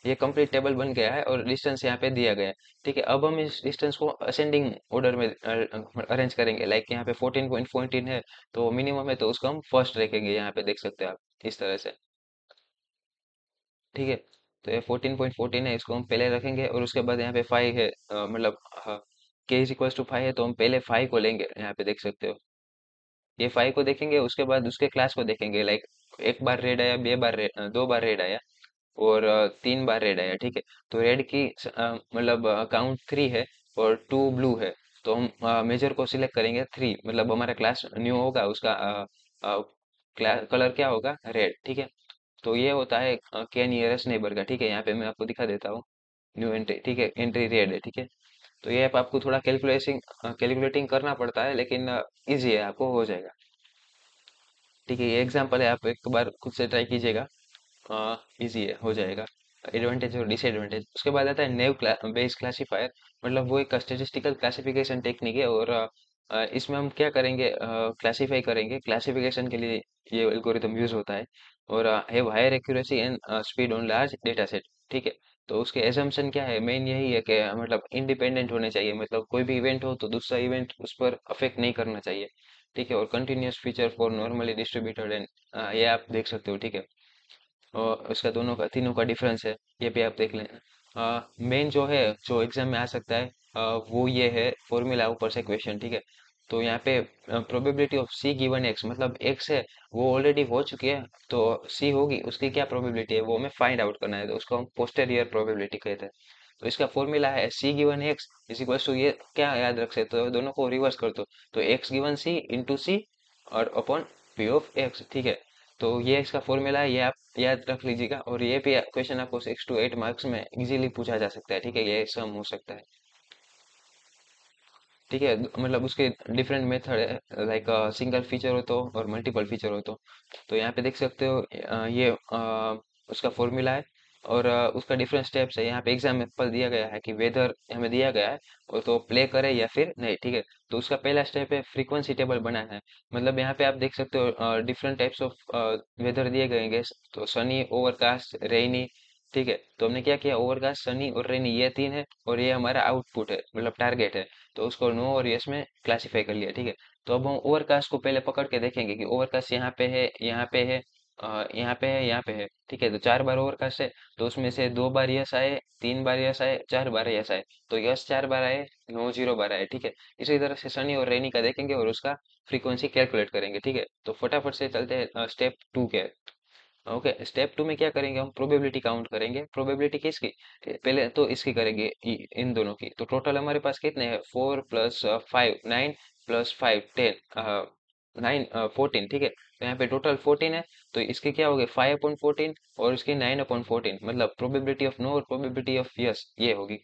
ये कंप्लीट टेबल बन गया है और डिस्टेंस यहाँ पे दिया गया है, ठीक है। अब हम इस डिस्टेंस को असेंडिंग ऑर्डर में अरेंज करेंगे, लाइक यहाँ पे 14.14 है तो मिनिमम है तो उसको हम फर्स्ट रखेंगे, यहाँ पे देख सकते हो आप इस तरह से, ठीक है। तो ये 14.14 है, इसको हम पहले रखेंगे। और उसके बाद यहाँ पे 5 है, मतलब के इज इक्वल्स टू 5 है तो हम पहले 5 को लेंगे, यहाँ पे देख सकते हो। ये 5 को देखेंगे उसके बाद उसके क्लास को देखेंगे, लाइक एक बार रेड आया, 2 बार रेड आया और 3 बार रेड आया, ठीक है। तो रेड की मतलब काउंट 3 है और 2 ब्लू है। तो हम मेजर को सिलेक्ट करेंगे 3, मतलब हमारा क्लास न्यू होगा उसका कलर क्या होगा, रेड, ठीक है। तो ये होता है के नियरेस्ट नेबर का, ठीक है। यहाँ पे मैं आपको दिखा देता हूँ न्यू एंट्री, ठीक है, एंट्री रेड है, ठीक है। तो ये आपको थोड़ा कैलकुलेटिंग करना पड़ता है, लेकिन इजी है, आपको हो जाएगा, ठीक है। ये एग्जांपल है, आप एक बार खुद से ट्राई कीजिएगा, इजी है, हो जाएगा। एडवांटेज और डिसएडवांटेज, उसके बाद आता है नेव बेस क्लासिफायर, मतलब वो एक स्टेटिस्टिकल क्लासिफिकेशन टेक्निक है। और इसमें हम क्या करेंगे, क्लासीफाई करेंगे, क्लासिफिकेशन के लिए ये एल्गोरिथम यूज होता है। और have higher accuracy and speed on large data set. ठीक है। तो उसके एजम्पशन क्या है, मेन यही है कि मतलब इंडिपेंडेंट होने चाहिए, मतलब कोई भी इवेंट हो तो दूसरा इवेंट उस पर अफेक्ट नहीं करना चाहिए। ठीक है। और continuous feature for normally distributed and, ये आप देख सकते हो। ठीक है। और उसका दोनों का तीनों का डिफरेंस है, ये भी आप देख लें। मेन जो है, जो एग्जाम में आ सकता है, वो ये है फॉर्मूला ऊपर से क्वेश्चन। ठीक है। तो यहाँ पे probability of C given X, मतलब एक्स है वो ऑलरेडी हो चुकी है, तो सी होगी, उसकी क्या प्रोबेबिलिटी है वो हमें फाइंड आउट करना है, तो उसको हम पोस्टेरियर प्रोबेबिलिटी कहते हैं। तो इसका फॉर्मूला है C given X is equal to, ये क्या याद रख सकते हो, दोनों को रिवर्स कर दो, तो एक्स गिवन सी इंटू सी और अपॉन पी ऑफ एक्स। ठीक है। तो ये इसका फॉर्मूला है, ये आप याद रख लीजिएगा। और ये भी क्वेश्चन आपको 6 to 8 मार्क्स में इजीली पूछा जा सकता है। ठीक है। ये सम हो सकता है। ठीक है। मतलब उसके डिफरेंट मेथड है, लाइक सिंगल फीचर हो तो और मल्टीपल फीचर हो तो यहाँ पे देख सकते हो, ये उसका फॉर्मूला है। और उसका डिफरेंट स्टेप्स है। यहाँ पे एग्जाम्पल दिया गया है कि वेदर हमें दिया गया है और तो प्ले करे या फिर नहीं। ठीक है। तो उसका पहला स्टेप है फ्रीक्वेंसी टेबल बनाना है। मतलब यहाँ पे आप देख सकते हो डिफरेंट टाइप्स ऑफ वेदर दिए गए हैं, तो सनी, ओवरकास्ट, रेनी। ठीक है। तो हमने क्या किया, ओवरकास्ट, सनी और रेनी ये तीन है, और ये हमारा आउटपुट है, मतलब टारगेट है। तो उसको नो और यस में क्लासिफाई कर लिया। ठीक है। तो अब हम ओवरकास्ट को पहले पकड़ के देखेंगे कि ओवरकास्ट यहाँ पे है, यहाँ पे है, यहाँ पे है, यहाँ पे है। ठीक है। तो 4 बार ओवरकास्ट है, तो उसमें से 2 बार यस आए, 3 बार यस आए, 4 बार यस आए। तो यस 4 बार आए, नो 0 बार आए। ठीक है। इसी तरह से सनी और रेनी का देखेंगे और उसका फ्रीक्वेंसी कैलकुलेट करेंगे। ठीक है। तो फटाफट से चलते हैं स्टेप 2 के। ओके। स्टेप 2 में क्या करेंगे, हम प्रोबेबिलिटी काउंट करेंगे। प्रोबेबिलिटी किसकी, पहले तो इसकी करेंगे, इन दोनों की। तो टोटल हमारे पास कितने हैं, 4 + 5 9 +5 10 9 14। ठीक है। तो यहाँ पे टोटल 14 है। तो इसके क्या हो गए, 5/14 और इसकी 9/14, मतलब प्रोबेबिलिटी ऑफ नो और प्रोबेबिलिटी ऑफ यस ये होगी।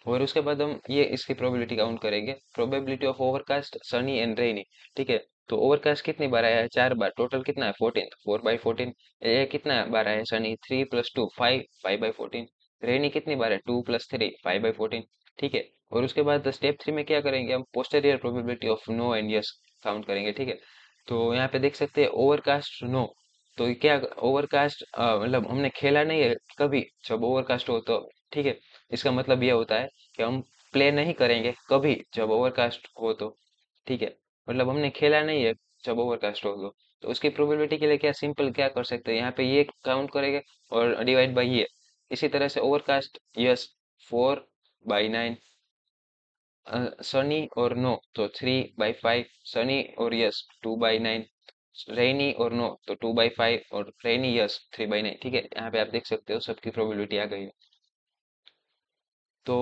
और उसके बाद हम ये इसकी प्रोबेबिलिटी काउंट करेंगे, probability of overcast, Sunny and rainy. ठीक है। तो ओवरकास्ट कितनी बार आया है, 4 बार, टोटल कितना है 14, 4/14। ये कितना बार आया है सनी, 3 + 2 5, 5/14। रेनी कितनी बार है, 2 + 3 5/14। ठीक है। और उसके बाद स्टेप 3 में क्या करेंगे, हम posterior probability of no and yes count करेंगे। ठीक है। तो यहाँ पे देख सकते हैं ओवरकास्ट नो। तो ये क्या, ओवरकास्ट मतलब हमने खेला नहीं है कभी, जब ओवरकास्ट हो तो। ठीक है। इसका मतलब ये होता है कि हम प्ले नहीं करेंगे कभी जब ओवरकास्ट हो तो। ठीक है। मतलब हमने खेला नहीं है जब ओवरकास्ट हो तो उसकी प्रोबेबिलिटी के लिए क्या सिंपल क्या कर सकते हैं, यहाँ पे ये काउंट करेंगे और डिवाइड बाई ये। इसी तरह से ओवरकास्ट यस 4/9, सनी और नो तो 3/5, सनी और यस 2/9, रेनी और नो तो 2/5 और रेनी यस 3/9। ठीक है। यहाँ पे आप देख सकते हो सबकी प्रोबेबिलिटी आ गई है। तो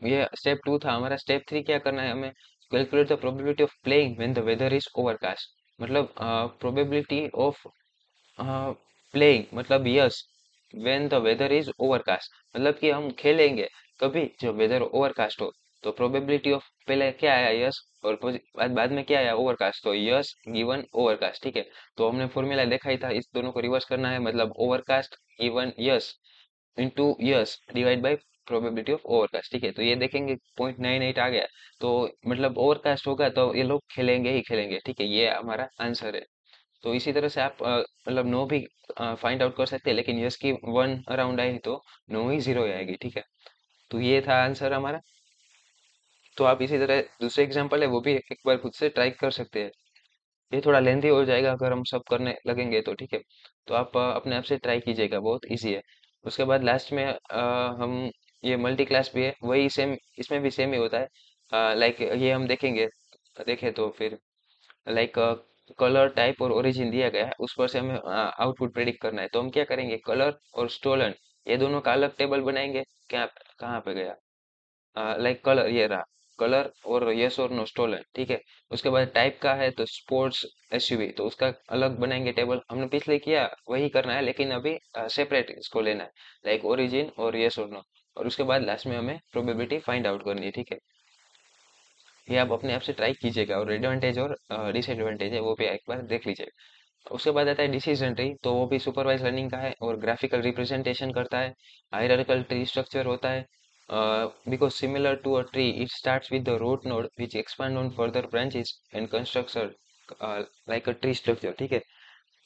ये स्टेप 2 था हमारा। स्टेप 3 क्या करना है हमें, calculate the probability of playing when the weather is overcast. मतलब प्रोबेबिलिटी ऑफ प्लेइंग, मतलब yes when the weather is overcast, मतलब कि हम खेलेंगे कभी जब वेदर ओवरकास्ट हो। तो प्रोबेबिलिटी ऑफ, पहले क्या आया यस, और बाद में क्या आया ओवरकास्ट, तो यस गिवन ओवरकास्ट। ठीक है। तो हमने फॉर्मूला देखा ही था, इस दोनों को रिवर्स करना है, मतलब overcast given yes into yes divide by probability of overcast. ठीक है। तो ये देखेंगे 0.98 आ गया, तो मतलब ओवरकास्ट होगा तो ये लोग खेलेंगे ही खेलेंगे। ठीक है। ये हमारा आंसर है। तो इसी तरह से आप मतलब नो भी फाइंड आउट कर सकते हैं, लेकिन यस की 1 अराउंड आई तो नो ही 0 आएगी। ठीक है। तो ये था आंसर हमारा। तो आप इसी तरह दूसरे एग्जाम्पल है वो भी एक बार खुद से ट्राई कर सकते हैं। ये थोड़ा लेंथी हो जाएगा अगर हम सब करने लगेंगे तो। ठीक है। तो आप अपने आप से ट्राई कीजिएगा, बहुत इजी है। उसके बाद लास्ट में हम, ये मल्टी क्लास भी है, वही सेम, इसमें भी सेम ही होता है। लाइक ये हम देखेंगे, देखें तो फिर लाइक कलर, टाइप और ओरिजिन दिया गया है, उस पर से हमें आउटपुट प्रेडिक्ट करना है। तो हम क्या करेंगे, कलर और स्टोलन ये दोनों का अलग टेबल बनाएंगे। क्या, कहाँ पे गया, लाइक कलर ये रहा, कलर और यस और नो स्टोलन। ठीक है। उसके बाद टाइप का है तो स्पोर्ट्स एसयूवी, तो उसका अलग बनाएंगे टेबल, हमने पिछले किया वही करना है, लेकिन अभी सेपरेट इसको लेना है, लाइक ओरिजिन और यस और नो। और उसके बाद लास्ट में हमें प्रोबेबिलिटी फाइंड आउट करनी है। ठीक है। ये आप अपने आप से ट्राई कीजिएगा, और एडवांटेज और डिसएडवांटेज है वो भी एक बार देख लीजिएगा। उसके बाद आता है डिसीजन ट्री, तो वो भी सुपरवाइज लर्निंग का है और ग्राफिकल रिप्रेजेंटेशन करता है, हायरार्किकल ट्री स्ट्रक्चर होता है। because similar to a tree, it starts with the root node which expand on further branches and constructs like a tree structure, ठीक है।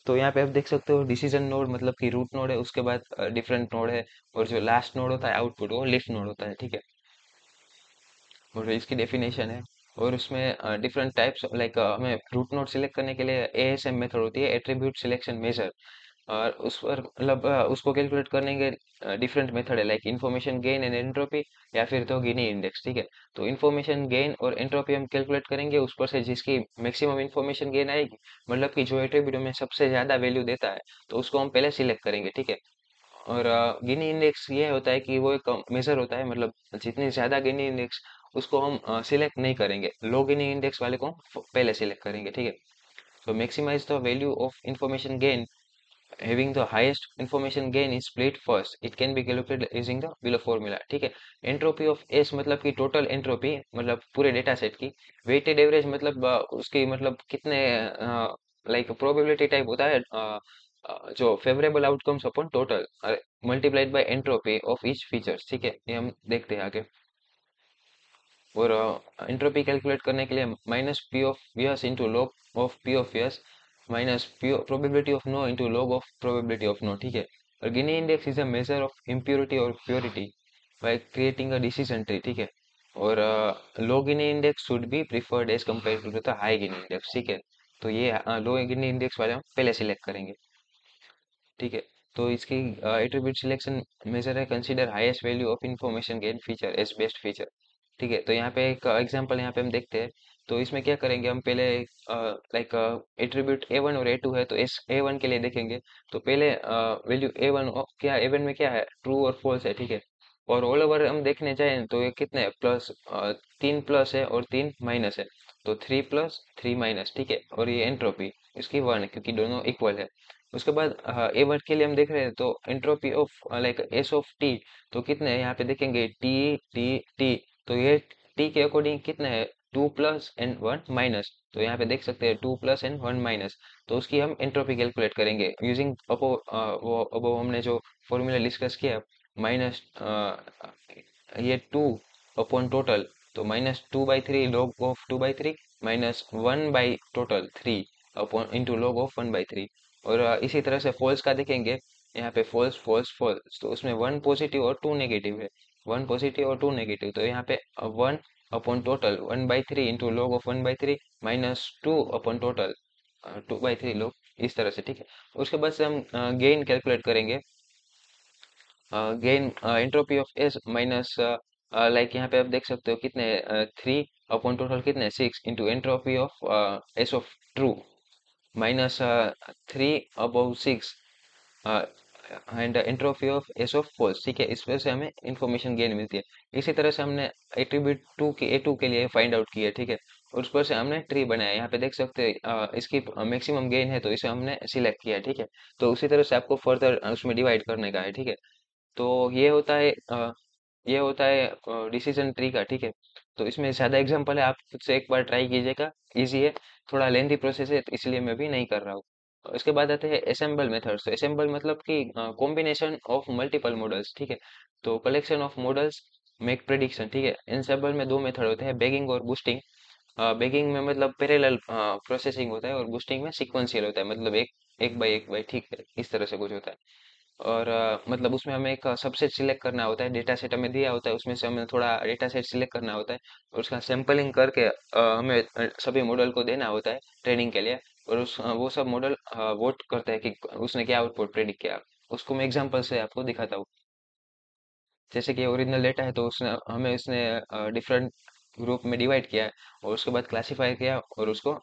तो यहाँ पे आप देख सकते हो डिसीजन नोड मतलब कि रूट नोड है, उसके बाद डिफरेंट नोड है, और जो लास्ट नोड होता है आउटपुट वो लिफ नोड होता है, ठीक है। और इसकी डेफिनेशन है, और उसमें डिफरेंट टाइप्स लाइक हमें रूट नोड सिलेक्ट करने के लिए एएसएम मेथड होती है, एट्रीब्यूट सिलेक्शन मेजर। और उस पर मतलब उसको कैलकुलेट करने के डिफरेंट मेथड है like information gain and entropy, या फिर तो गिनी इंडेक्स, ठीक है। तो इंफॉर्मेशन गेन और एंट्रोपी हम कैलकुलेट करेंगे उस पर से जिसकी मैक्सिमम इंफॉर्मेशन गेन आएगी, मतलब कि जो एट्रीब्यूट में सबसे ज्यादा वैल्यू देता है, तो उसको हम पहले सिलेक्ट करेंगे, ठीक है। और गिनी इंडेक्स ये होता है कि वो एक मेजर होता है, मतलब जितनी ज्यादा गिनी इंडेक्स उसको हम सिलेक्ट नहीं करेंगे, लो गिनी इंडेक्स वाले को हम पहले सिलेक्ट करेंगे, ठीक है। तो maximise the value of information gain having the highest information gain is split first, it can be calculated using the below formula, ठीक है। एंट्रोपी ऑफ एस मतलब कि टोटल एंट्रोपी, मतलब पूरे डेटा सेट की। वेटेड एवरेज मतलब उसकी मतलब कितने लाइक प्रोबेबिलिटी टाइप होता है, जो favourable outcomes upon total multiplied by entropy of each features, ठीक है। ये हम देखते हैं आगे। और एंट्रोपी कैलकुलेट करने के लिए minus P of yes into log of P of yes minus P probability of no into log of probability of no, ठीक है। और Gini index is a measure of impurity और purity by creating a decision tree, ठीक है। और low Gini index should be preferred as compared to the high Gini index, ठीक है। तो ये लो गिनी इंडेक्स वाले हम पहले सिलेक्ट करेंगे, ठीक है। तो इसकी एट्रीब्यूट सिलेक्शन मेजर है consider highest value of information gain feature as best feature, ठीक है। तो यहाँ पे एक एग्जांपल यहाँ पे हम देखते हैं। तो इसमें क्या करेंगे हम पहले लाइक एट्रीब्यूट ए वन और ए टू है, तो इस ए वन के लिए देखेंगे। तो पहले वैल्यू ए वन क्या ए वन में क्या है, ट्रू और फॉल्स है, ठीक है। और ऑल ओवर हम देखने जाए तो ये कितने प्लस, तीन प्लस है और तीन माइनस है, तो थ्री प्लस थ्री माइनस, ठीक है। और ये एंट्रोपी इसकी वन है क्योंकि दोनों इक्वल है। उसके बाद ए वन के लिए हम देख रहे हैं तो entropy of like S of T, तो कितने हैं यहाँ पे देखेंगे टी टी टी, तो ये टी के अकॉर्डिंग कितने हैं, two plus and one minus. तो यहाँ पे देख सकते हैं two plus and one minus, तो उसकी हम एंट्रोपी कैलकुलेट करेंगे यूजिंग अपो वो अब हमने जो फॉर्मूला डिस्कस किया, माइनस ये टू अपॉन टोटल, तो minus two by three log of two by three minus one by total three upon into log of one by three. और इसी तरह से फॉल्स का देखेंगे, यहाँ पे फॉल्स फॉल्स फॉल्स, तो उसमें वन पॉजिटिव और टू नेगेटिव है, वन पॉजिटिव और टू नेगेटिव, तो यहाँ पे one upon total one by three into log of one by three minus two upon total two by three log, इस तरह से, ठीक है। उसके बाद से हम गेन कैलकुलेट करेंगे, gain entropy of S minus like यहाँ पे आप देख सकते हो कितने थ्री अपॉन टोटल कितने six into entropy of S of true minus three above six and entropy of S of false, ठीक है। इस वजह से हमें इंफॉर्मेशन गेन मिलती है। इसी तरह से हमने एट्रीब्यूट टू के ए टू के लिए फाइंड आउट किया, ठीक है। और उस पर से हमने ट्री बनाया, यहाँ पे देख सकते हैं इसकी मैक्सिमम गेन है तो इसे हमने सिलेक्ट किया, ठीक है। तो उसी तरह से आपको फर्दर उसमें डिवाइड करने का है, ठीक है। तो ये होता है डिसीजन ट्री का, ठीक है। तो इसमें ज्यादा एग्जांपल है, आप खुद से एक बार ट्राई कीजिएगा, इजी है। थोड़ा लेंथी प्रोसेस है तो इसलिए मैं भी नहीं कर रहा हूँ। उसके बाद आते हैं असेंबल मेथड्स। तो असेंबल मतलब कि कॉम्बिनेशन ऑफ मल्टीपल मॉडल्स, ठीक है। तो collection of models make prediction, ठीक है। असेंबल में दो मेथड होते हैं, बेगिंग और बूस्टिंग। बेगिंग में मतलब पैरेलल प्रोसेसिंग होता है, और बूस्टिंग में सीक्वेंशियल होता है, मतलब एक एक बाई, ठीक है, इस तरह से कुछ होता है। और मतलब उसमें हमें एक सबसेट सिलेक्ट करना होता है, डेटा सेट हमें दिया होता है, उसमें से हमें थोड़ा डेटा सेट सिलेक्ट करना होता है, और उसका सैंपलिंग करके हमें सभी मॉडल को देना होता है ट्रेनिंग के लिए। और वो सब मॉडल वोट करता है कि उसने क्या आउटपुट प्रेडिक्ट किया। उसको मैं एग्जांपल से आपको दिखाता हूँ। जैसे कि ओरिजिनल डेटा है तो उसने हमें उसने डिफरेंट ग्रुप में डिवाइड किया है, और उसके बाद क्लासिफाई किया और उसको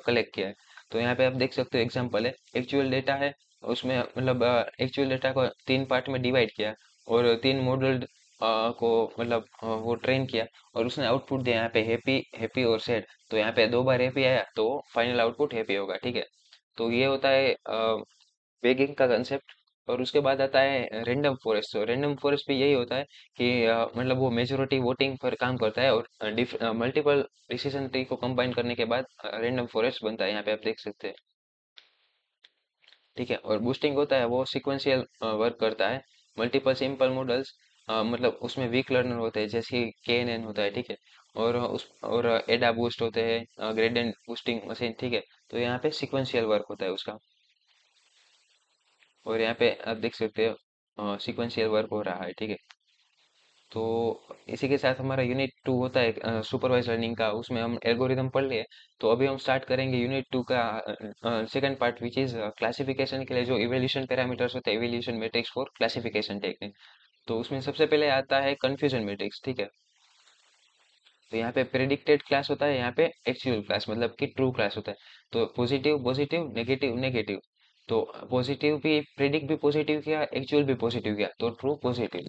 कलेक्ट किया है। तो यहाँ पे आप देख सकते हो एग्जांपल है, एक्चुअल डेटा है, उसमें मतलब एक्चुअल डेटा को तीन पार्ट में डिवाइड किया, और तीन मॉडल को मतलब वो ट्रेन किया, और उसने आउटपुट दिया यहाँ पे हैप्पी हैप्पी और सैड। तो यहाँ पे दो बार हैप्पी आया तो फाइनल आउटपुट हैप्पी होगा, ठीक है। तो ये होता है बैगिंग का कंसेप्ट। और उसके बाद आता है रैंडम फॉरेस्ट। तो रैंडम फॉरेस्ट भी यही होता है कि मतलब वो मेजोरिटी वोटिंग पर काम करता है, और मल्टीपल डिसीजन ट्री को कंबाइन करने के बाद रैंडम फॉरेस्ट बनता है, यहाँ पे आप देख सकते हैं, ठीक है। और बूस्टिंग होता है वो सिक्वेंशियल वर्क करता है, मल्टीपल सिंपल मॉडल्स मतलब उसमें वीक लर्नर होते हैं, जैसे KNN होता है, ठीक है। और एडा बूस्ट होते हैं, ग्रेडियंट बूस्टिंग मशीन, ठीक है। तो यहाँ पे सिक्वेंशियल वर्क होता है उसका। और यहाँ पे आप देख सकते हो सिक्वेंशियल वर्क हो रहा है, ठीक है। तो इसी के साथ हमारा यूनिट 2 होता है सुपरवाइज लर्निंग का, उसमें हम एल्गोरिदम पढ़ लिए। तो अभी हम स्टार्ट करेंगे यूनिट 2 का second part, which is classification के लिए जो इवोल्यूशन पैरामीटर्स होते हैं, evolution matrix for classification technique. तो उसमें सबसे पहले आता है कंफ्यूजन मैट्रिक्स, ठीक है। तो यहाँ पे प्रेडिक्टेड क्लास होता है, यहाँ पे एक्चुअल क्लास मतलब कि ट्रू क्लास होता है। तो पॉजिटिव पॉजिटिव, नेगेटिव नेगेटिव। तो पॉजिटिव भी प्रेडिक्ट भी पॉजिटिव किया, एक्चुअल भी पॉजिटिव किया, तो ट्रू पॉजिटिव।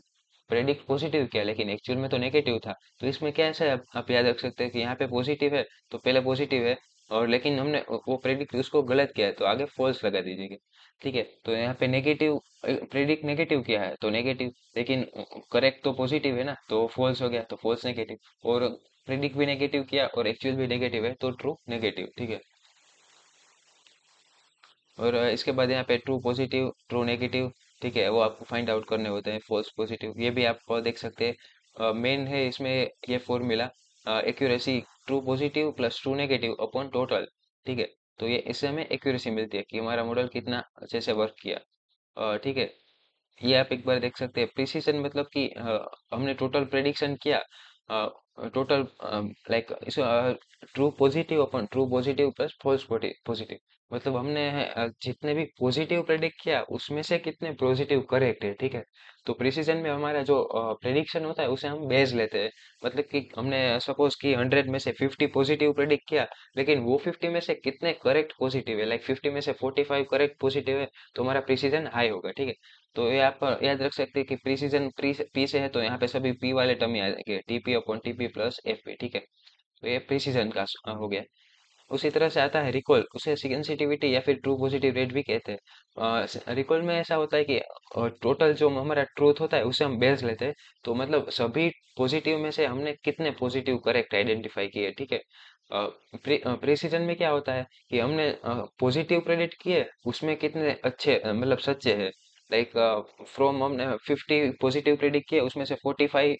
प्रेडिक्ट पॉजिटिव किया लेकिन एक्चुअल में तो नेगेटिव था। तो इसमें क्या है, आप याद रख सकते हैं कि यहाँ पे पॉजिटिव है तो पहले पॉजिटिव है, और लेकिन हमने वो प्रेडिक्ट उसको गलत किया है तो आगे फॉल्स लगा दीजिएगा, ठीक है। तो यहाँ पे नेगेटिव प्रेडिक्ट नेगेटिव किया है तो नेगेटिव, लेकिन करेक्ट तो पॉजिटिव है ना, तो फॉल्स हो गया तो फॉल्स नेगेटिव। और प्रेडिक्ट भी नेगेटिव किया और एक्चुअल भी नेगेटिव है तो ट्रू नेगेटिव, ठीक है। और इसके बाद यहाँ पे ट्रू पॉजिटिव, ट्रू नेगेटिव, ठीक है, वो आपको फाइंड आउट करने होते हैं। फॉल्स पॉजिटिव ये भी आप देख सकते हैं, मेन है इसमें ये formula, accuracy true positive plus true negative upon total, ठीक है। तो ये इससे हमें एक्यूरेसी मिलती है कि हमारा मॉडल कितना अच्छे से वर्क किया, ठीक है। ये आप एक बार देख सकते हैं। प्रिसीजन मतलब कि हमने टोटल प्रेडिक्शन किया, टोटल लाइक इस ट्रू पॉजिटिव अपन true positive plus false positive, मतलब हमने जितने भी पॉजिटिव प्रेडिक्ट किया उसमें से कितने पॉजिटिव करेक्ट है, ठीक है। तो प्रिसीजन में हमारा जो प्रेडिक्शन होता है उसे हम बेस लेते हैं। मतलब कि हमने सपोज कि 100 में से 50 पॉजिटिव प्रेडिक्ट किया, लेकिन वो 50 में से कितने करेक्ट पॉजिटिव है, लाइक 50 में से 45 करेक्ट पॉजिटिव है, तो हमारा प्रिसीजन हाई होगा, ठीक है। तो ये आप याद रख सकते हैं कि प्रीसीजन पी से है तो यहाँ पे सभी पी वाले टर्म ही आएंगे, TP upon TP plus FP, ठीक है। तो ये प्रीसीजन का हो गया। उसी तरह से आता है रिकॉल, उसे सेंसिटिविटी या फिर ट्रू पॉजिटिव रेट भी कहते हैं। रिकॉल में ऐसा होता है कि टोटल जो हमारा ट्रूथ होता है उसे हम बेस लेते हैं। तो मतलब सभी पॉजिटिव में से हमने कितने पॉजिटिव करेक्ट आइडेंटिफाई किए, ठीक है। प्रिसीजन में क्या होता है कि हमने पॉजिटिव प्रेडिक्ट किए, उसमें कितने अच्छे मतलब सच्चे हैं, लाइक फ्रॉम हमने 50 पॉजिटिव प्रेडिक्ट किए उसमें से 45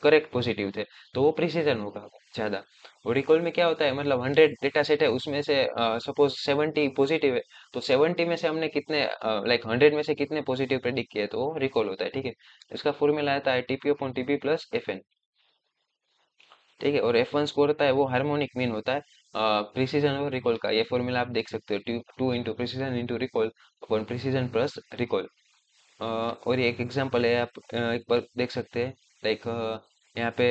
करेक्ट पॉजिटिव थे, तो वो प्रिसीजन होगा ज्यादा। और रिकॉल में क्या होता है, मतलब 100 डेटा सेट है उसमें से सपोज 70 पॉजिटिव है, तो 70 में से हमने कितने लाइक 100 में से कितने पॉजिटिव प्रेडिक्ट किए, तो रिकॉल होता है, ठीक है। इसका फॉर्मूला आता है टीपी अपॉन टीपी प्लस एफएन, ठीक है। और F1 स्कोर होता है वो हार्मोनिक मीन होता है प्रिसीजन और रिकॉल का। ये फॉर्मूला आप देख सकते हो, two two into precision into recall upon precision plus recall. और ये एक एग्जांपल है, आप एक बार देख सकते हैं, लाइक यहाँ पे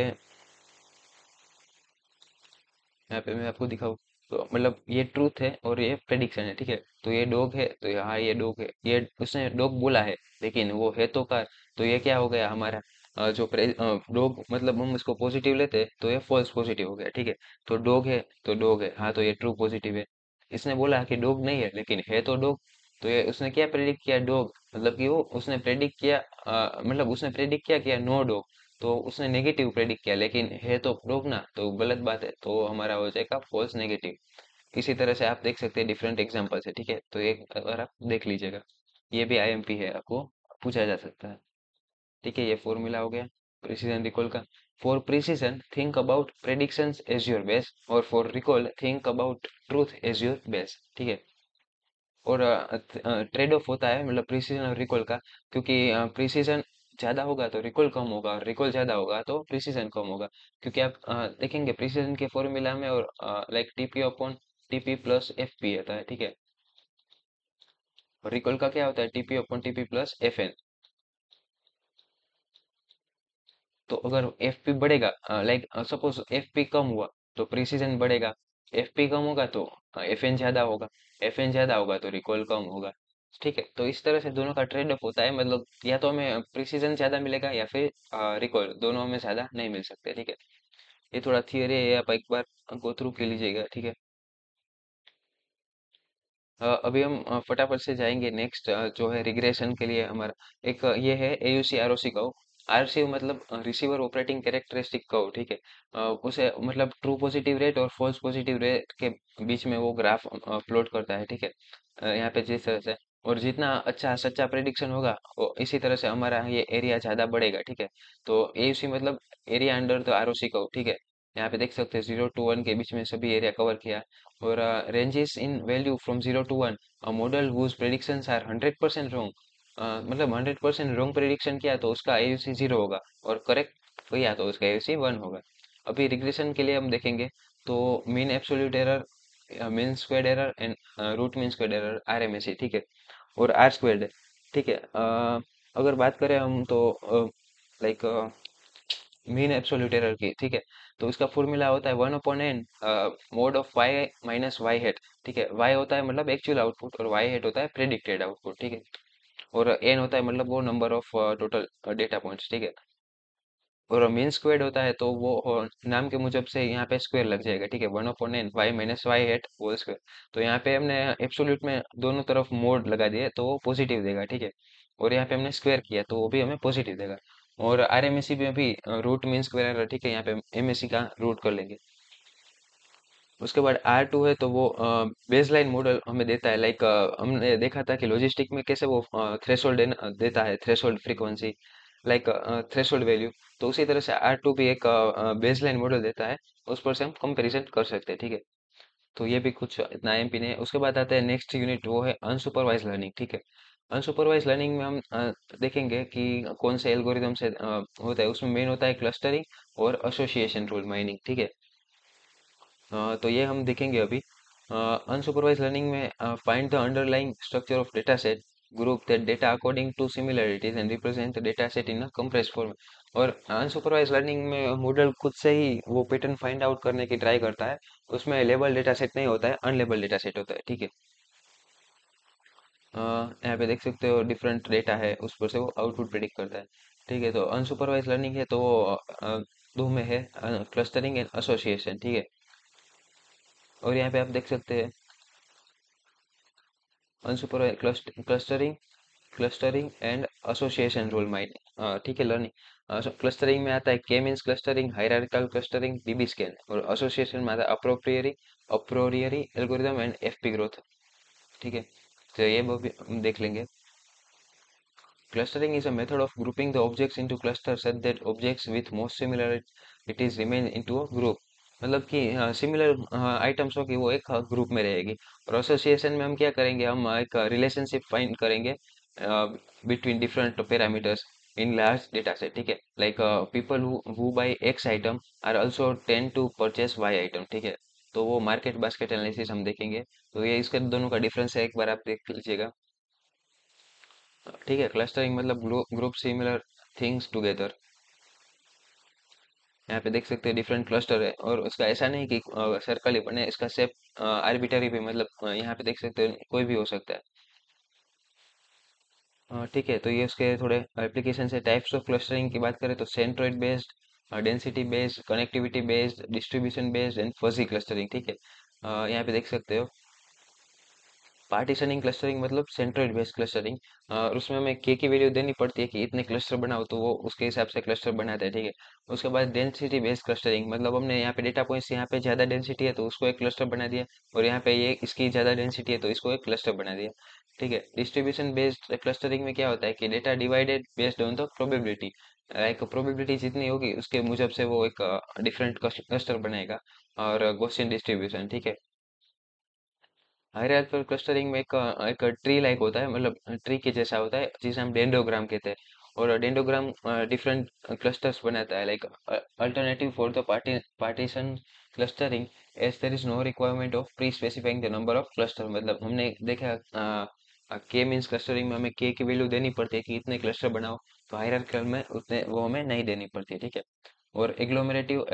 यहाँ पे मैं आपको दिखाऊँ, तो मतलब ये ट्रूथ है और ये प्रेडिक्शन है, ठीक है। तो ये डॉग है तो यहाँ ये डॉग है, ये उसने डॉग बोला है लेकिन वो है तो कार। तो ये क्या हो गया हमारा, जो डॉग मतलब हम इसको पॉजिटिव लेते हैं तो ये फॉल्स पॉजिटिव हो गया, ठीक है। तो डॉग है तो डॉग है, हाँ तो ये ट्रू पॉजिटिव है। इसने बोला कि डॉग नहीं है लेकिन है तो डॉग, तो ये उसने क्या प्रेडिक्ट किया, डॉग, मतलब कि वो उसने प्रेडिक्ट किया मतलब उसने प्रेडिक्ट किया नो डॉग, तो उसने नेगेटिव प्रेडिक्ट किया लेकिन है तो प्रूफ ना, तो गलत बात है, तो हमारा हो जाएगा फॉल्स नेगेटिव। इसी तरह से आप देख सकते हैं डिफरेंट एग्जांपल्स है, ठीक है। तो एक अगर आप देख लीजिएगा, ये भी आईएमपी है, आपको पूछा जा सकता है, ठीक है। ये फॉर्मूला हो गया प्रिसीजन रिकॉल का। For precision think about predictions as your base, और for recall think about truth as your base, ठीक है। और ट्रेड ऑफ होता है मतलब प्रिसीजन और रिकॉल का, क्योंकि प्रिसीजन ज्यादा होगा तो रिकॉल कम होगा, और रिकॉल ज्यादा होगा तो प्रिसीजन कम होगा। क्योंकि आप देखेंगे प्रिसीजन के फॉर्मूला में और like TP upon TP plus F P आता है, ठीक है। और रिकॉल का क्या होता है, TP upon TP plus F N. तो अगर एफ पी बढ़ेगा, लाइक सपोज एफ पी कम हुआ तो प्रिसीजन बढ़ेगा, एफ पी कम होगा तो एफ एन ज्यादा होगा, एफ एन ज्यादा होगा तो रिकॉल कम होगा, ठीक है। तो इस तरह से दोनों का ट्रेड ऑफ होता है, मतलब या तो हमें प्रिसीजन ज्यादा मिलेगा या फिर रिकॉल, दोनों में ज्यादा नहीं मिल सकते, ठीक है। ये थोड़ा थियरी है, आप एक बार गो थ्रू कर लीजिएगा, ठीक है। अभी हम फटाफट से जाएंगे नेक्स्ट, जो है रिग्रेशन के लिए हमारा एक ये है AUC ROC कर्व। RC मतलब रिसीवर ऑपरेटिंग कैरेक्टरिस्टिक कर्व, ठीक है। उसे मतलब ट्रू पॉजिटिव रेट और फॉल्स पॉजिटिव रेट के बीच में वो ग्राफ प्लॉट करता है, ठीक है। यहाँ पे जिस तरह से और जितना अच्छा सच्चा प्रेडिक्शन होगा वो इसी तरह से हमारा ये एरिया ज्यादा बढ़ेगा, ठीक है। तो एयूसी मतलब area under the ROC curve, ठीक है। यहाँ पे देख सकते हैं 0 to 1 के बीच में सभी एरिया कवर किया। और ranges in value from 0 to 1, model whose predictions are 100% wrong, मतलब 100% रॉन्ग प्रेडिक्शन किया तो उसका एयूसी 0 होगा, और करेक्ट किया तो उसका एयूसी 1 होगा। अभी रिग्रेशन के लिए हम देखेंगे तो mean absolute error, mean squared error and root mean squared error, RMSE, ठीक है। और आर स्क्वायर्ड है, ठीक है। अगर बात करें हम तो लाइक मीन एब्सोल्यूट एरर की, ठीक है। तो इसका फॉर्मूला होता है 1/n mod of Y minus Y head, ठीक है। वाई होता है मतलब एक्चुअल आउटपुट, और वाई हेड होता है प्रेडिक्टेड आउटपुट, ठीक है। और एन होता है मतलब वो number of total data points, ठीक है। और मीन स्क्वेयर्ड होता है तो वो नाम के मुजब से यहाँ पे स्क्वायर लग जाएगा, ठीक है। 1/n Y minus Y head whole square. तो यहाँ पे हमने एब्सोल्यूट में दोनों तरफ मोड लगा दिए तो वो पॉजिटिव देगा, ठीक है। और यहाँ पे हमने स्क्वायर किया तो वो भी हमें पॉजिटिव देगा। और आरएमएससी में भी रूट मीन स्क्वायर, ठीक है। यहाँ पे एमएससी का रूट कर लेंगे। उसके बाद R2 है तो वो बेसलाइन मॉडल हमें देता है, लाइक हमने देखा था कि लॉजिस्टिक में कैसे वो थ्रेशोल्ड देता है, threshold frequency, like threshold value. तो उसी तरह से R2 भी एक बेसलाइन मॉडल देता है, उस पर से हम कंपैरिजन कर सकते हैं, ठीक है। तो ये भी कुछ इतना एमपी नहीं है। उसके बाद आता है नेक्स्ट यूनिट, वो है अनसुपरवाइज लर्निंग, ठीक है। अनसुपरवाइज लर्निंग में हम देखेंगे कि कौन से एल्गोरिदम से होता है। उसमें मेन होता है क्लस्टरिंग और एसोसिएशन रूल माइनिंग, ठीक है। तो ये हम देखेंगे अभी। अनसुपरवाइज लर्निंग में find the underlying structure of data set, group that data according to similarities and represent the data set in a compressed form. और अनसुपरवाइज लर्निंग में मॉडल खुद से ही वो पैटर्न फाइंड आउट करने की ट्राई करता है। उसमें लेबल डेटा सेट नहीं होता है, अनलेबल डेटा सेट होता है, ठीक है। यहाँ पे देख सकते हो डिफरेंट डेटा है, उस पर से वो आउटपुट प्रिडिक्ट करता है, ठीक है। तो अनसुपरवाइज लर्निंग है तो वो दो में है, क्लस्टरिंग एंड एसोसिएशन, ठीक है। और यहाँ पे आप देख सकते हैं unsupervise clustering, clustering and association rule mining, ठीक है। लर्निंग क्लस्टरिंग में आता है K means clustering, hierarchical clustering, DB scan. और एसोसिएशन में आता है apriori, apriori algorithm and FP growth, ठीक है। तो ये वो भी हम देख लेंगे। Clustering is a method of grouping the objects into clusters such that objects with most similarities remain into a group। मतलब कि सिमिलर आइटम्स हो कि वो एक ग्रुप में रहेगी। और एसोसिएशन में हम क्या करेंगे, हम एक रिलेशनशिप फाइंड करेंगे between different parameters in large data set, ठीक है। Like people who buy X item are also tend to purchase Y item, ठीक है। तो वो मार्केट बास्केट एनालिसिस हम देखेंगे। तो ये इसके दोनों का डिफरेंस है, एक बार आप देख लीजिएगा, ठीक है। क्लस्टरिंग मतलब ग्रुप सिमिलर थिंग्स टुगेदर। यहाँ पे देख सकते हैं डिफरेंट क्लस्टर है, और उसका ऐसा नहीं कि सर्कल ही बने, इसका शेप आर्बिटरी भी, मतलब यहाँ पे देख सकते हैं कोई भी हो सकता है। ठीक है। तो ये उसके थोड़े एप्लीकेशन है। टाइप्स ऑफ क्लस्टरिंग की बात करें तो centroid based, density based, connectivity based, distribution based and fuzzy clustering, ठीक है। यहाँ पे देख सकते हो पार्टीशनिंग क्लस्टरिंग मतलब सेंट्रोइड बेस्ड क्लस्टरिंग, और उसमें हमें के की वैल्यू देनी पड़ती है कि इतने क्लस्टर बनाओ, तो वो उसके हिसाब से क्लस्टर बनाता है, ठीक है। उसके बाद डेंसिटी बेस्ड क्लस्टरिंग मतलब हमने यहाँ पे डेटा पॉइंट्स, यहाँ पे ज्यादा डेंसिटी है तो उसको एक क्लस्टर बना दिया, और यहाँ पे ये इसकी ज्यादा डेंसिटी है तो इसको एक क्लस्टर बना दिया, ठीक है। डिस्ट्रीब्यूशन बेस्ड क्लस्टरिंग में क्या होता है कि data divided based on the probability, like probability जितनी होगी उसके मुजब से वो एक डिफरेंट क्लस्टर बनाएगा। और गॉसियन डिस्ट्रीब्यूशन, ठीक है। हायरार्किकल क्लस्टरिंग में एक ट्री लाइक होता है, मतलब ट्री के जैसा होता है, जिसे हम डेंडोग्राम कहते हैं। और डेंडोग्राम डिफरेंट क्लस्टर्स बनाता है, like alternative for the partition clustering, as there is no requirement of pre specifying the number of cluster. मतलब हमने देखा के मींस क्लस्टरिंग में हमें के की वैल्यू देनी पड़ती है कि इतने क्लस्टर बनाओ, तो हायरार्किकल में उतने वो हमें नहीं देनी पड़ती है, ठीक है। और एग्लोमेरेटिव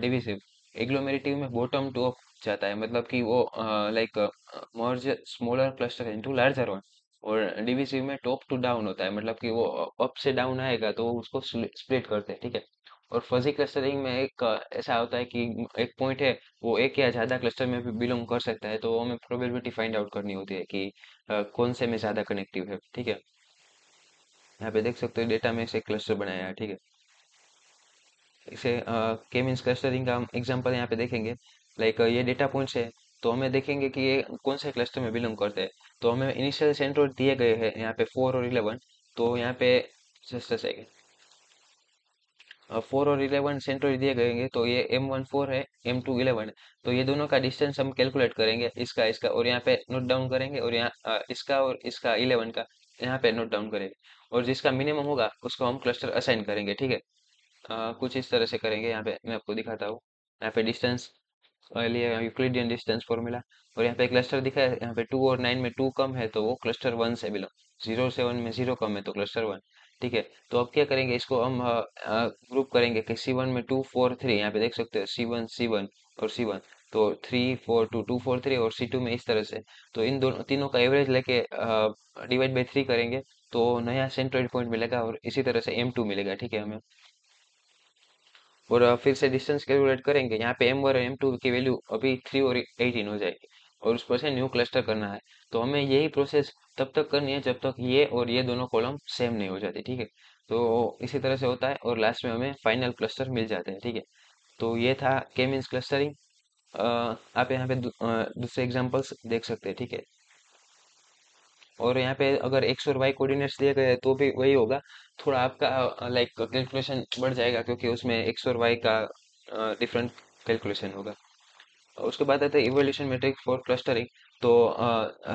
डिविसिव, एग्लोमेरेटिव में बॉटम टू अप जाता है, मतलब कि वो like merge smaller cluster into larger one. और डिविसिव में टॉप टू डाउन होता है, मतलब कि वो अप से डाउन आएगा तो वो उसको स्प्लिट करते हैं, ठीक है। और फजी क्लस्टरिंग में एक ऐसा होता है कि एक पॉइंट है, वो एक या ज्यादा क्लस्टर में भी बिलोंग कर सकता है, तो हमें प्रोबेबिलिटी फाइंड आउट करनी होती है कि कौन से में ज्यादा कनेक्टिव है, ठीक है। यहाँ पे देख सकते हो डेटा में से क्लस्टर बनाया है, ठीक है। इसे के मींस क्लस्टरिंग का हम एग्जांपल यहाँ पे देखेंगे। लाइक ये डेटा पॉइंट्स है, तो हमें देखेंगे कि ये कौन से क्लस्टर में बिलोंग करते हैं। तो हमें इनिशियल सेंट्रोइड दिए गए हैं यहाँ पे 4 और 11। तो यहाँ पे जस्ट अ सेकेंड, 4 और 11 सेंट्रोइड दिए गए हैं, तो ये M1 4 है, M2 11 है। तो ये दोनों का डिस्टेंस हम कैलकुलेट करेंगे, इसका इसका, और यहाँ पे नोट डाउन करेंगे, और यहाँ इसका और इसका 11 का यहाँ पे नोट डाउन करेंगे। और जिसका मिनिमम होगा उसको हम क्लस्टर असाइन करेंगे, ठीक है। कुछ इस तरह से करेंगे। यहाँ पे मैं आपको दिखाता हूँ। यहाँ पे डिस्टेंस लिए यूक्लिडियन डिस्टेंस फॉर्मूला, और यहाँ पे क्लस्टर दिखा है, यहाँ पे 2 और 9 में 2 कम है तो वो क्लस्टर 1 से बिलोंग, 0 और 7 में 0 कम है तो क्लस्टर 1, ठीक है। तो अब क्या करेंगे, इसको हम ग्रुप करेंगे कि C1 में 2 4 3, यहाँ पे देख सकते हो C1 और C1। तो 3 4 2 2 4 3, और C2 में इस तरह से। तो इन दोनों तीनों का एवरेज लेके डिवाइड बाई 3 करेंगे, तो नया सेंट्रोइड पॉइंट मिलेगा, और इसी तरह से M2 मिलेगा, ठीक है हमें। और फिर से डिस्टेंस कैलकुलेट करेंगे, यहाँ पे M1 और M2 की वैल्यू अभी 3 और 18 हो जाएगी, और उस पर से न्यू क्लस्टर करना है। तो हमें यही प्रोसेस तब तक करनी है जब तक ये और ये दोनों कॉलम सेम नहीं हो जाती, ठीक है। तो इसी तरह से होता है, और लास्ट में हमें फाइनल क्लस्टर मिल जाते हैं, ठीक है। तो ये था के मीन्स क्लस्टरिंग। आप यहाँ पे दूसरे एग्जांपल्स देख सकते हैं, ठीक है। और यहाँ पे अगर एक्स और वाई कोऑर्डिनेट्स दिए गए हैं तो भी वही होगा। थोड़ा आपका लाइक कैलकुलेशन बढ़ जाएगा, क्योंकि उसमें एक्स और वाई का डिफरेंट कैलकुलेशन होगा। उसके बाद आता है इवोल्यूशन मैट्रिक्स फॉर क्लस्टरिंग। तो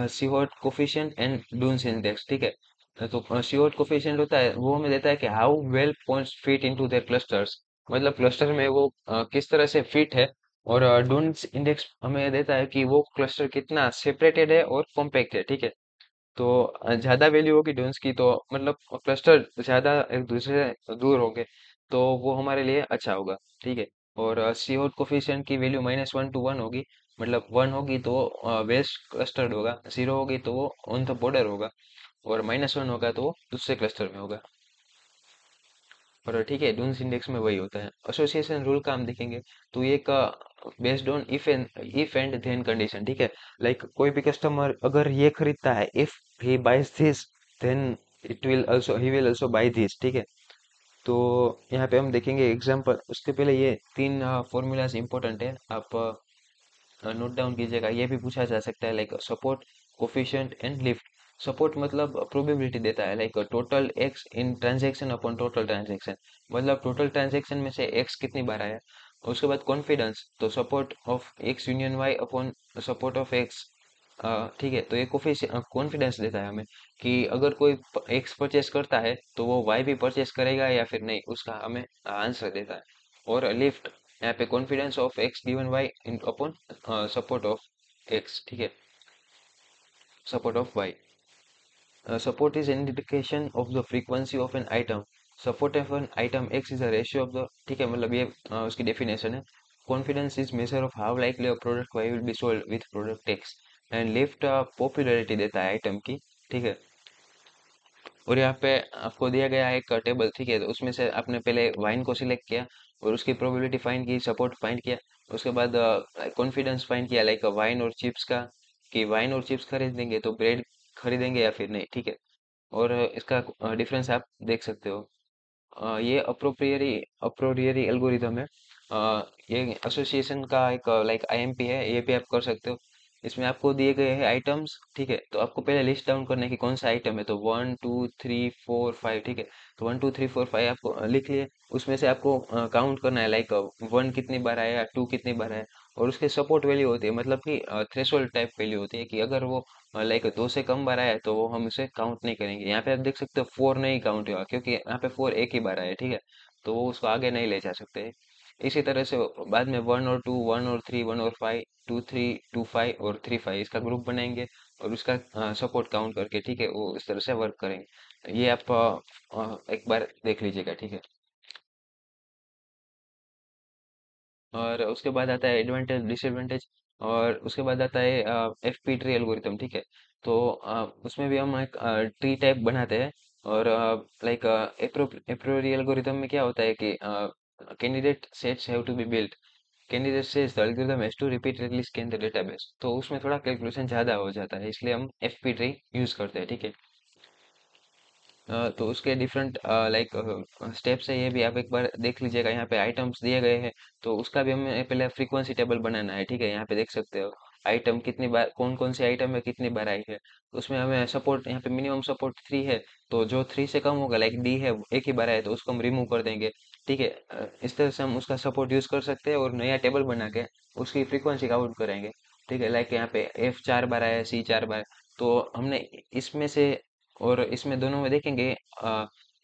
सीहोट कोफिशिएंट एंड डून्स इंडेक्स, ठीक है। तो सीहोट कोफिशिएंट होता है, वो हमें देता है कि how well points fit into their clusters, मतलब क्लस्टर में वो किस तरह से फिट है। और डून्स इंडेक्स हमें देता है कि वो क्लस्टर कितना सेपरेटेड है और कॉम्पैक्ट है, ठीक है। तो ज्यादा वैल्यू होगी डोन्स की, तो मतलब क्लस्टर ज्यादा एक दूसरे से दूर होंगे, तो वो हमारे लिए अच्छा होगा, ठीक है। और सीहोट कोफिशिएंट की वैल्यू -1 to 1 होगी, मतलब 1 होगी तो वेस्ट क्लस्टर्ड होगा, 0 होगी तो वो ऑन द बॉर्डर होगा, और -1 होगा तो वो दूसरे क्लस्टर में होगा। और ठीक है, डून्स इंडेक्स में वही होता है। एसोसिएशन रूल का हम देखेंगे, तो ये का based on if and then condition, ठीक है। लाइक कोई भी कस्टमर अगर ये खरीदता है, if he buys this, then it will also he will also buy this, ठीक है। तो यहाँ पे हम देखेंगे एग्जांपल। उसके पहले ये तीन फॉर्मूलाज इंपॉर्टेंट है, आप नोट डाउन कीजिएगा। ये भी पूछा जा सकता है, like support, coefficient and lift. Support मतलब प्रोबेबिलिटी देता है, लाइक टोटल एक्स इन ट्रांजैक्शन अपॉन टोटल ट्रांजैक्शन, मतलब टोटल ट्रांजैक्शन में से एक्स कितनी बार आया। उसके बाद कॉन्फिडेंस, तो support of X union Y upon support of X, ठीक है। तो ये कॉन्फिडेंस देता है हमें कि अगर कोई एक्स परचेस करता है तो वो वाई भी परचेस करेगा या फिर नहीं, उसका हमें आंसर देता है। और लिफ्ट, यहाँ पे confidence of X given Y in upon support of X, ठीक है, support of Y. Support is indication of the frequency of an item. Support of an item x is a ratio of the, ठीक है, मतलब ये उसकी definition है। Confidence is measure of how likely a product y will be sold with product x, and lift popularity देता है item की, ठीक है। और यहाँ पे आपको दिया गया है एक टेबल, ठीक है। तो उसमें से आपने पहले वाइन को सिलेक्ट किया, और उसकी प्रोबेबिलिटी फाइंड की, सपोर्ट फाइंड किया। उसके बाद कॉन्फिडेंस फाइंड किया, लाइक वाइन और चिप्स का, कि वाइन और चिप्स खरीदेंगे तो ब्रेड खरीदेंगे या फिर नहीं, ठीक है। और इसका डिफरेंस आप देख सकते हो। ये अप्रोरियरी एल्गोरिदम है। ये एसोसिएशन का एक लाइक आईएमपी है, ये भी आप कर सकते हो। इसमें आपको दिए गए हैं आइटम्स, ठीक है। तो आपको पहले लिस्ट डाउन करना है कि कौन सा आइटम है, तो 1 2 3 4 5, ठीक है। तो 1 2 3 4 5 आपको लिख लिए। उसमें से आपको काउंट करना है, लाइक 1 कितनी बार आया, 2 कितनी बार आया। और उसके सपोर्ट वैल्यू होती है, मतलब कि थ्रेशोल्ड टाइप वैल्यू होती है, कि अगर वो लाइक 2 से कम बार आया है तो वो हम उसे काउंट नहीं करेंगे। यहाँ पे आप देख सकते हो 4 नहीं काउंट हुआ, क्योंकि यहाँ पे 4 एक ही बार आया है, ठीक है। तो वो उसको आगे नहीं ले जा सकते। इसी तरह से बाद में 1 और 2, 1 और 3, 1 और 5, 2 3 2 5 और 3 5, इसका ग्रुप बनाएंगे, और उसका सपोर्ट काउंट करके, ठीक है, वो इस तरह से वर्क करेंगे। ये आप एक बार देख लीजिएगा, ठीक है। और उसके बाद आता है एडवांटेज डिसएडवांटेज, और उसके बाद आता है एफपी ट्री एल्गोरिथम, ठीक है। तो उसमें भी हम एक ट्री टाइप बनाते हैं। और लाइक एप्रोरी एल्गोरिथम में क्या होता है कि candidate sets have to be built, candidate sets the algorithm has to repeatedly scan the database, तो उसमें थोड़ा कैलकुलेशन ज्यादा हो जाता है, इसलिए हम एफपी ट्री यूज करते हैं, ठीक है। तो उसके डिफरेंट लाइक स्टेप्स है, ये भी आप एक बार देख लीजिएगा। यहाँ पे आइटम्स दिए गए हैं, तो उसका भी हमें पहले फ्रीक्वेंसी टेबल बनाना है, ठीक है। यहाँ पे देख सकते हो आइटम कितनी बार, कौन कौन सी आइटम है कितनी बार आई है। तो उसमें हमें सपोर्ट, यहाँ पे मिनिमम सपोर्ट 3 है, तो जो 3 से कम होगा, लाइक डी है वो एक ही बार आया तो उसको हम रिमूव कर देंगे। ठीक है, इस तरह से हम उसका सपोर्ट यूज कर सकते हैं और नया टेबल बना के उसकी फ्रीक्वेंसी काउंट करेंगे। ठीक है, लाइक यहाँ पे एफ 4 बार आया, सी 4 बार, तो हमने इसमें से और इसमें दोनों में देखेंगे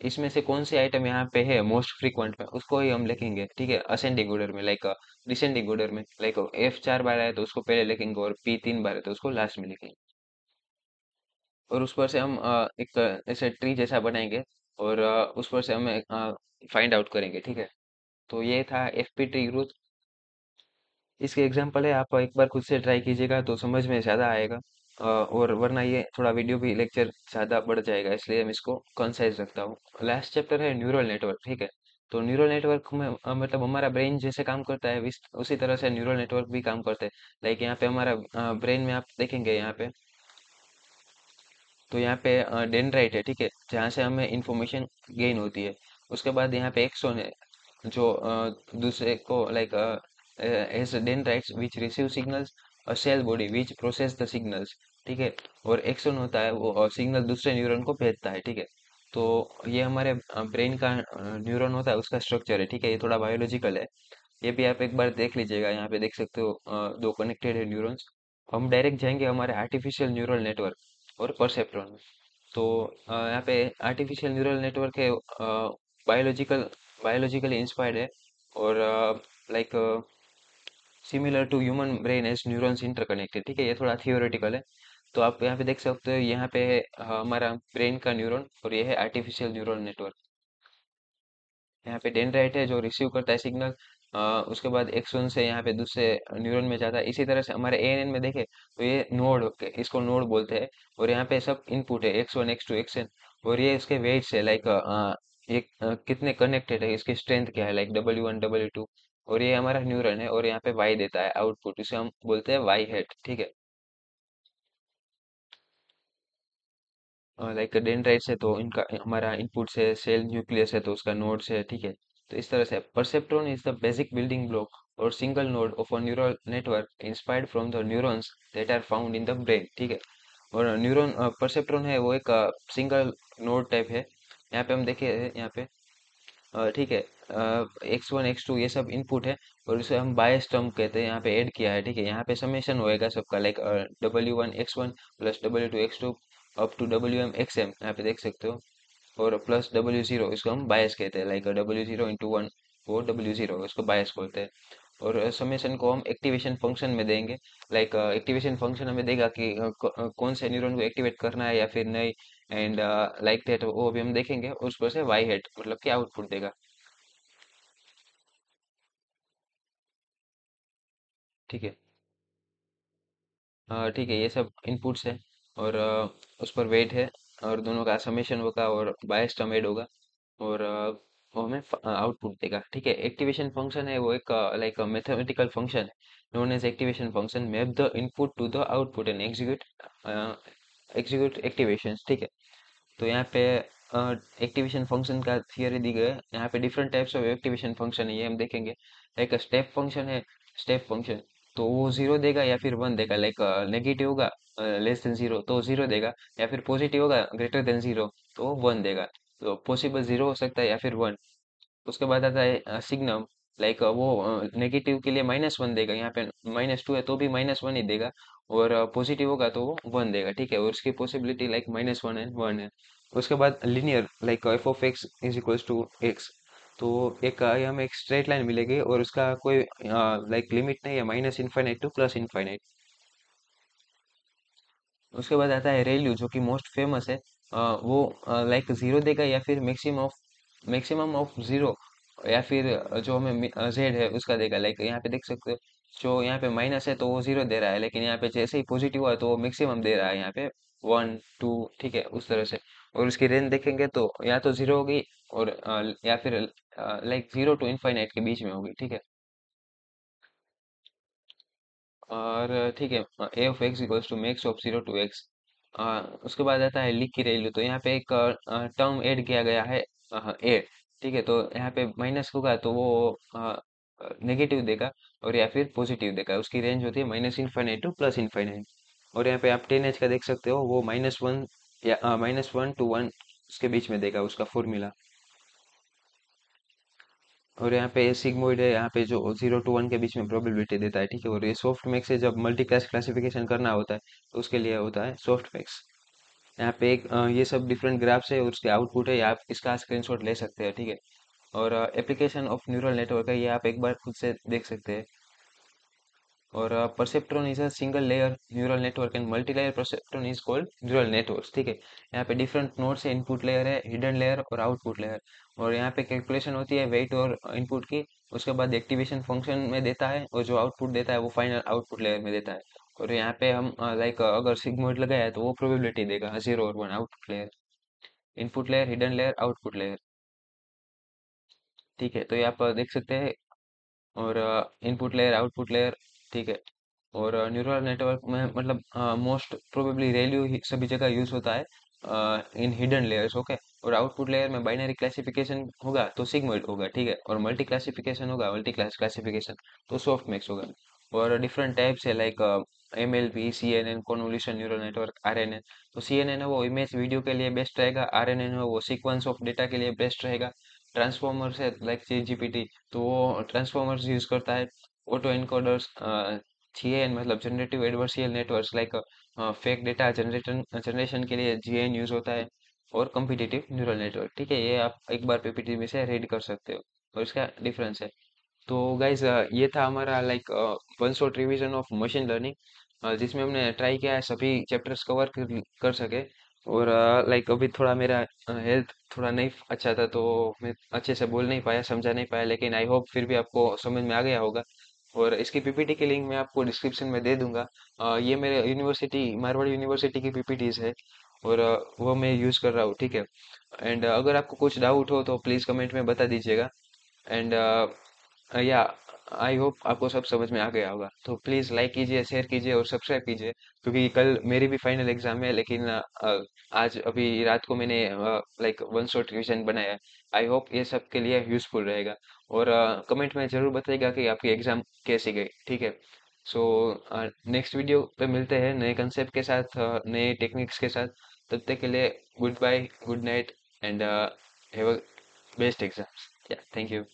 इसमें से कौन सी आइटम यहाँ पे है मोस्ट फ्रीक्वेंट में, उसको ही हम लिखेंगे। ठीक है, असेंडिंग ऑर्डर में, लाइक डिसेंडिंग ऑर्डर में, लाइक एफ 4 बार आया तो उसको पहले लिखेंगे और पी 3 बार है तो उसको लास्ट में लिखेंगे। और उस पर से हम एक ऐसे ट्री जैसा बनाएंगे और उस पर से हम फाइंड आउट करेंगे। ठीक है, तो ये था एफ पी ट्री ग्रोथ। इसके एग्जाम्पल है, आप एक बार खुद से ट्राई कीजिएगा तो समझ में ज़्यादा आएगा। और वरना ये थोड़ा वीडियो भी लेक्चर ज़्यादा बढ़ जाएगा, इसलिए मैं इसको कंसाइज रखता हूँ। लास्ट चैप्टर है न्यूरल नेटवर्क। ठीक है, तो न्यूरल नेटवर्क में मतलब हमारा ब्रेन जैसे काम करता है उसी तरह से न्यूरल नेटवर्क भी काम करते हैं। लाइक यहाँ पे हमारा ब्रेन में आप देखेंगे यहाँ पे, तो यहाँ पे डेंड्राइट है। ठीक है, जहाँ से हमें इंफॉर्मेशन गेन होती है। उसके बाद यहाँ पे एक्सोन है, जो दूसरे को like as dendrites which receive signals, a cell body which process the signals. ठीक है, और एक्सोन होता है वो सिग्नल दूसरे न्यूरॉन को भेजता है। ठीक है, तो ये हमारे ब्रेन का न्यूरॉन होता है, उसका स्ट्रक्चर है। ठीक है, ये थोड़ा बायोलॉजिकल है। ये भी आप एक बार देख लीजिएगा, यहाँ पे देख सकते हो दो कनेक्टेड है न्यूरॉन्स। हम डायरेक्ट जाएंगे हमारे आर्टिफिशियल न्यूरल नेटवर्क और परसेप्ट्रॉन में। तो यहाँ पे आर्टिफिशियल न्यूरल नेटवर्क है, बायोलॉजिकली इंस्पायर्ड है, और like similar to human brain as neurons interconnected. ठीक है, ये थोड़ा थियोरेटिकल है। तो आप यहाँ पे देख सकते हो, यहाँ पे है हमारा ब्रेन का न्यूरॉन और ये है आर्टिफिशियल न्यूरल नेटवर्क। यहाँ पे डेंड्राइट है जो रिसीव करता है सिग्नल, उसके बाद एक्सॉन से यहाँ पे दूसरे न्यूरॉन में जाता है। इसी तरह से हमारे एएनएन में देखे तो ये नोड, इसको नोड बोलते हैं। और यहाँ पे सब इनपुट है, X1 X2 Xn, और ये इसके वेट्स है, लाइक ये कितने कनेक्टेड है, इसकी स्ट्रेंथ क्या है, लाइक W1 W2। और ये हमारा न्यूरॉन है और यहाँ पे वाई देता है आउटपुट, इसे हम बोलते हैं वाई हेड। ठीक है, लाइक डेंड्राइट्स है तो इनका हमारा इनपुट से, सेल न्यूक्लियस है तो उसका नोड्स है। ठीक है, तो इस तरह से perceptron is the basic building block और single node of a neural network inspired from the neurons that are found in the brain. ठीक है, और न्यूरॉन परसेप्ट्रॉन है वो एक सिंगल नोड टाइप है। यहाँ पे हम देखे यहाँ पे ठीक है, X1 X2 ये सब इनपुट है और इसे हम बायस टर्म कहते हैं, यहाँ पे ऐड किया है। ठीक है, यहाँ पे समेशन होएगा सबका, like W1 X1 plus W2 X2 up to WM XM, यहाँ पे देख सकते हो। और प्लस W0, इसको हम बायस कहते हैं, लाइक W0 × 1 वो W0, इसको बायस बोलते हैं। और समेशन को हम एक्टिवेशन फंक्शन में देंगे, लाइक एक्टिवेशन फंक्शन हमें देगा कि कौन से न्यूरॉन को एक्टिवेट करना है या फिर नहीं, एंड लाइक दैट वो भी हम देखेंगे। उस पर से वाई हेड मतलब क्या आउटपुट देगा। ठीक है, ठीक है, ये सब इनपुट्स है और उस पर वेट है और दोनों का समेशन होगा और बायस टर्म ऐड होगा और वो हमें आउटपुट देगा। ठीक है, एक्टिवेशन फंक्शन है वो एक लाइक मैथमेटिकल फंक्शन है known as activation function, map the input to the output and execute activations. ठीक है, तो यहाँ पे एक्टिवेशन फंक्शन का थियरी दी गई है। यहाँ पे different types of activation function है, ये हम देखेंगे। लाइक स्टेप फंक्शन है, स्टेप फंक्शन तो वो जीरो देगा या फिर वन देगा, लाइक नेगेटिव होगा लेस देन जीरो तो जीरो देगा, या फिर पॉजिटिव होगा ग्रेटर देन जीरो तो वन देगा। तो पॉसिबल जीरो हो सकता है या फिर वन। उसके बाद आता है सिग्नम, लाइक वो नेगेटिव के लिए -1 देगा, यहाँ पे -2 है तो भी -1 ही देगा, और पॉजिटिव होगा तो वो 1 देगा। ठीक है, और उसकी पॉसिबिलिटी लाइक -1 है 1 है। उसके बाद linear, like f(x) is equals to x, तो एक ये हमें एक स्ट्रेट लाइन मिलेगी और उसका कोई लाइक लिमिट नहीं है, -∞ टू +∞। उसके बाद आता है रेल्यू जो कि मोस्ट फेमस है। वो लाइक जीरो देगा या फिर मैक्सिमम ऑफ जीरो, या फिर जो हमें जेड है उसका देगा। लाइक यहाँ पे देख सकते हो, जो यहाँ पे माइनस है तो वो जीरो दे रहा है, लेकिन यहाँ पे जैसे ही पॉजिटिव हुआ तो वो मैक्सिमम दे रहा है, यहाँ पे 1 2। ठीक है, उस तरह से। और उसकी रेंज देखेंगे तो या तो जीरो होगी और या फिर लाइक (0 to ∞) के बीच में होगी। ठीक है, और ठीक है, a(x) equals to max of 0 to x। उसके बाद आता है लीकी वैल्यू, तो यहाँ पे एक टर्म ऐड किया गया है ए। ठीक है, तो यहाँ पे माइनस होगा तो वो नेगेटिव देगा और या फिर पॉजिटिव देगा। उसकी रेंज होती है -इनफाइनाइट टू +इनफाइनाइट। और यहाँ पे आप 10H का देख सकते हो, वो -1 या -1 to 1 उसके बीच में देगा उसका फॉर्मूला। और यहाँ पे सिग्मोइड है, यहाँ पे जो 0 to 1 के बीच में प्रोबेबिलिटी देता है, ठीक है। और ये सॉफ्ट मैक्स है, जब मल्टी क्लास क्लासिफिकेशन करना होता है तो उसके लिए होता है सॉफ्ट मैक्स। यहाँ पे एक ये सब डिफरेंट ग्राफ्स है और उसके आउटपुट है, ये आप इसका स्क्रीनशॉट ले सकते हैं, ठीक है। और एप्लीकेशन ऑफ न्यूरल नेटवर्क है, ये आप एक बार खुद से देख सकते हैं। और perceptron is a single layer neural network and multi layer perceptron is called neural network, ठीक है। यहाँ पे डिफरेंट नोड्स है, इनपुट लेयर है, हिडन लेयर और आउटपुट लेयर। और यहाँ पे कैलकुलेशन होती है वेट और इनपुट की। उसके बाद एक्टिवेशन फंक्शन में देता है और जो आउटपुट देता है वो फाइनल आउटपुट लेयर में देता है। और यहाँ पे हम लाइक अगर सिग्मोइड लगाया है तो वो प्रोबेबिलिटी देगा 0 और 1 output layer, input layer, hidden layer, output layer, ठीक है। तो ये आप देख सकते हैं। और इनपुट लेयर, आउटपुट लेयर, ठीक है। और न्यूरल नेटवर्क में मतलब मोस्ट प्रोबेबली रेल्यू सभी जगह यूज होता है इन हिडन लेयर्स, ओके। और आउटपुट लेयर में बाइनरी क्लासिफिकेशन होगा तो सिग्मोइड होगा, ठीक है। और मल्टी क्लासिफिकेशन होगा, मल्टी क्लास क्लासिफिकेशन, तो सॉफ्ट मैक्स होगा। और डिफरेंट टाइप्स है like MLP, CNN, convolution neural network, RNN। तो CNN है वो इमेज वीडियो के लिए बेस्ट रहेगा, RNN है वो सीक्वेंस ऑफ डेटा के लिए बेस्ट रहेगा। ट्रांसफॉर्मर्स है लाइक GPT, तो वो ट्रांसफॉर्मर्स यूज करता है। ऑटो एनकोडर्स, GAN मतलब generative adversarial networks like fake data generation के लिए GAN यूज होता है। और कम्पिटिटिव न्यूरल नेटवर्क, ठीक है। ये आप एक बार PPT में से रीड कर सकते हो और इसका डिफरेंस है। तो गाइज ये था हमारा like one shot revision of machine learning, जिसमें हमने ट्राई किया है सभी चैप्टर्स कवर कर सके। और लाइक अभी थोड़ा मेरा हेल्थ थोड़ा नहीं अच्छा था, तो मैं अच्छे से बोल नहीं पाया, समझा नहीं पाया, लेकिन आई होप फिर भी आपको समझ में आ गया होगा। और इसकी PPT की लिंक मैं आपको डिस्क्रिप्शन में दे दूंगा। ये मेरे यूनिवर्सिटी, मारवाड़ यूनिवर्सिटी की PPTs है। और वो मैं यूज़ कर रहा हूँ, ठीक है। एंड अगर आपको कुछ डाउट हो तो प्लीज़ कमेंट में बता दीजिएगा। एंड या आई होप आपको सब समझ में आ गया होगा। तो प्लीज़ लाइक कीजिए, शेयर कीजिए और सब्सक्राइब कीजिए, क्योंकि कल मेरी भी फाइनल एग्जाम है। लेकिन आज अभी रात को मैंने लाइक वन शॉट रिवीजन बनाया है। आई होप ये सब के लिए यूजफुल रहेगा। और कमेंट में ज़रूर बताइएगा कि आपकी एग्जाम कैसी गई, ठीक है। सो नेक्स्ट वीडियो पे मिलते हैं नए कंसेप्ट के साथ, नए टेक्निक्स के साथ। तब तक के लिए good bye, good night, and have a best exams. या थैंक यू।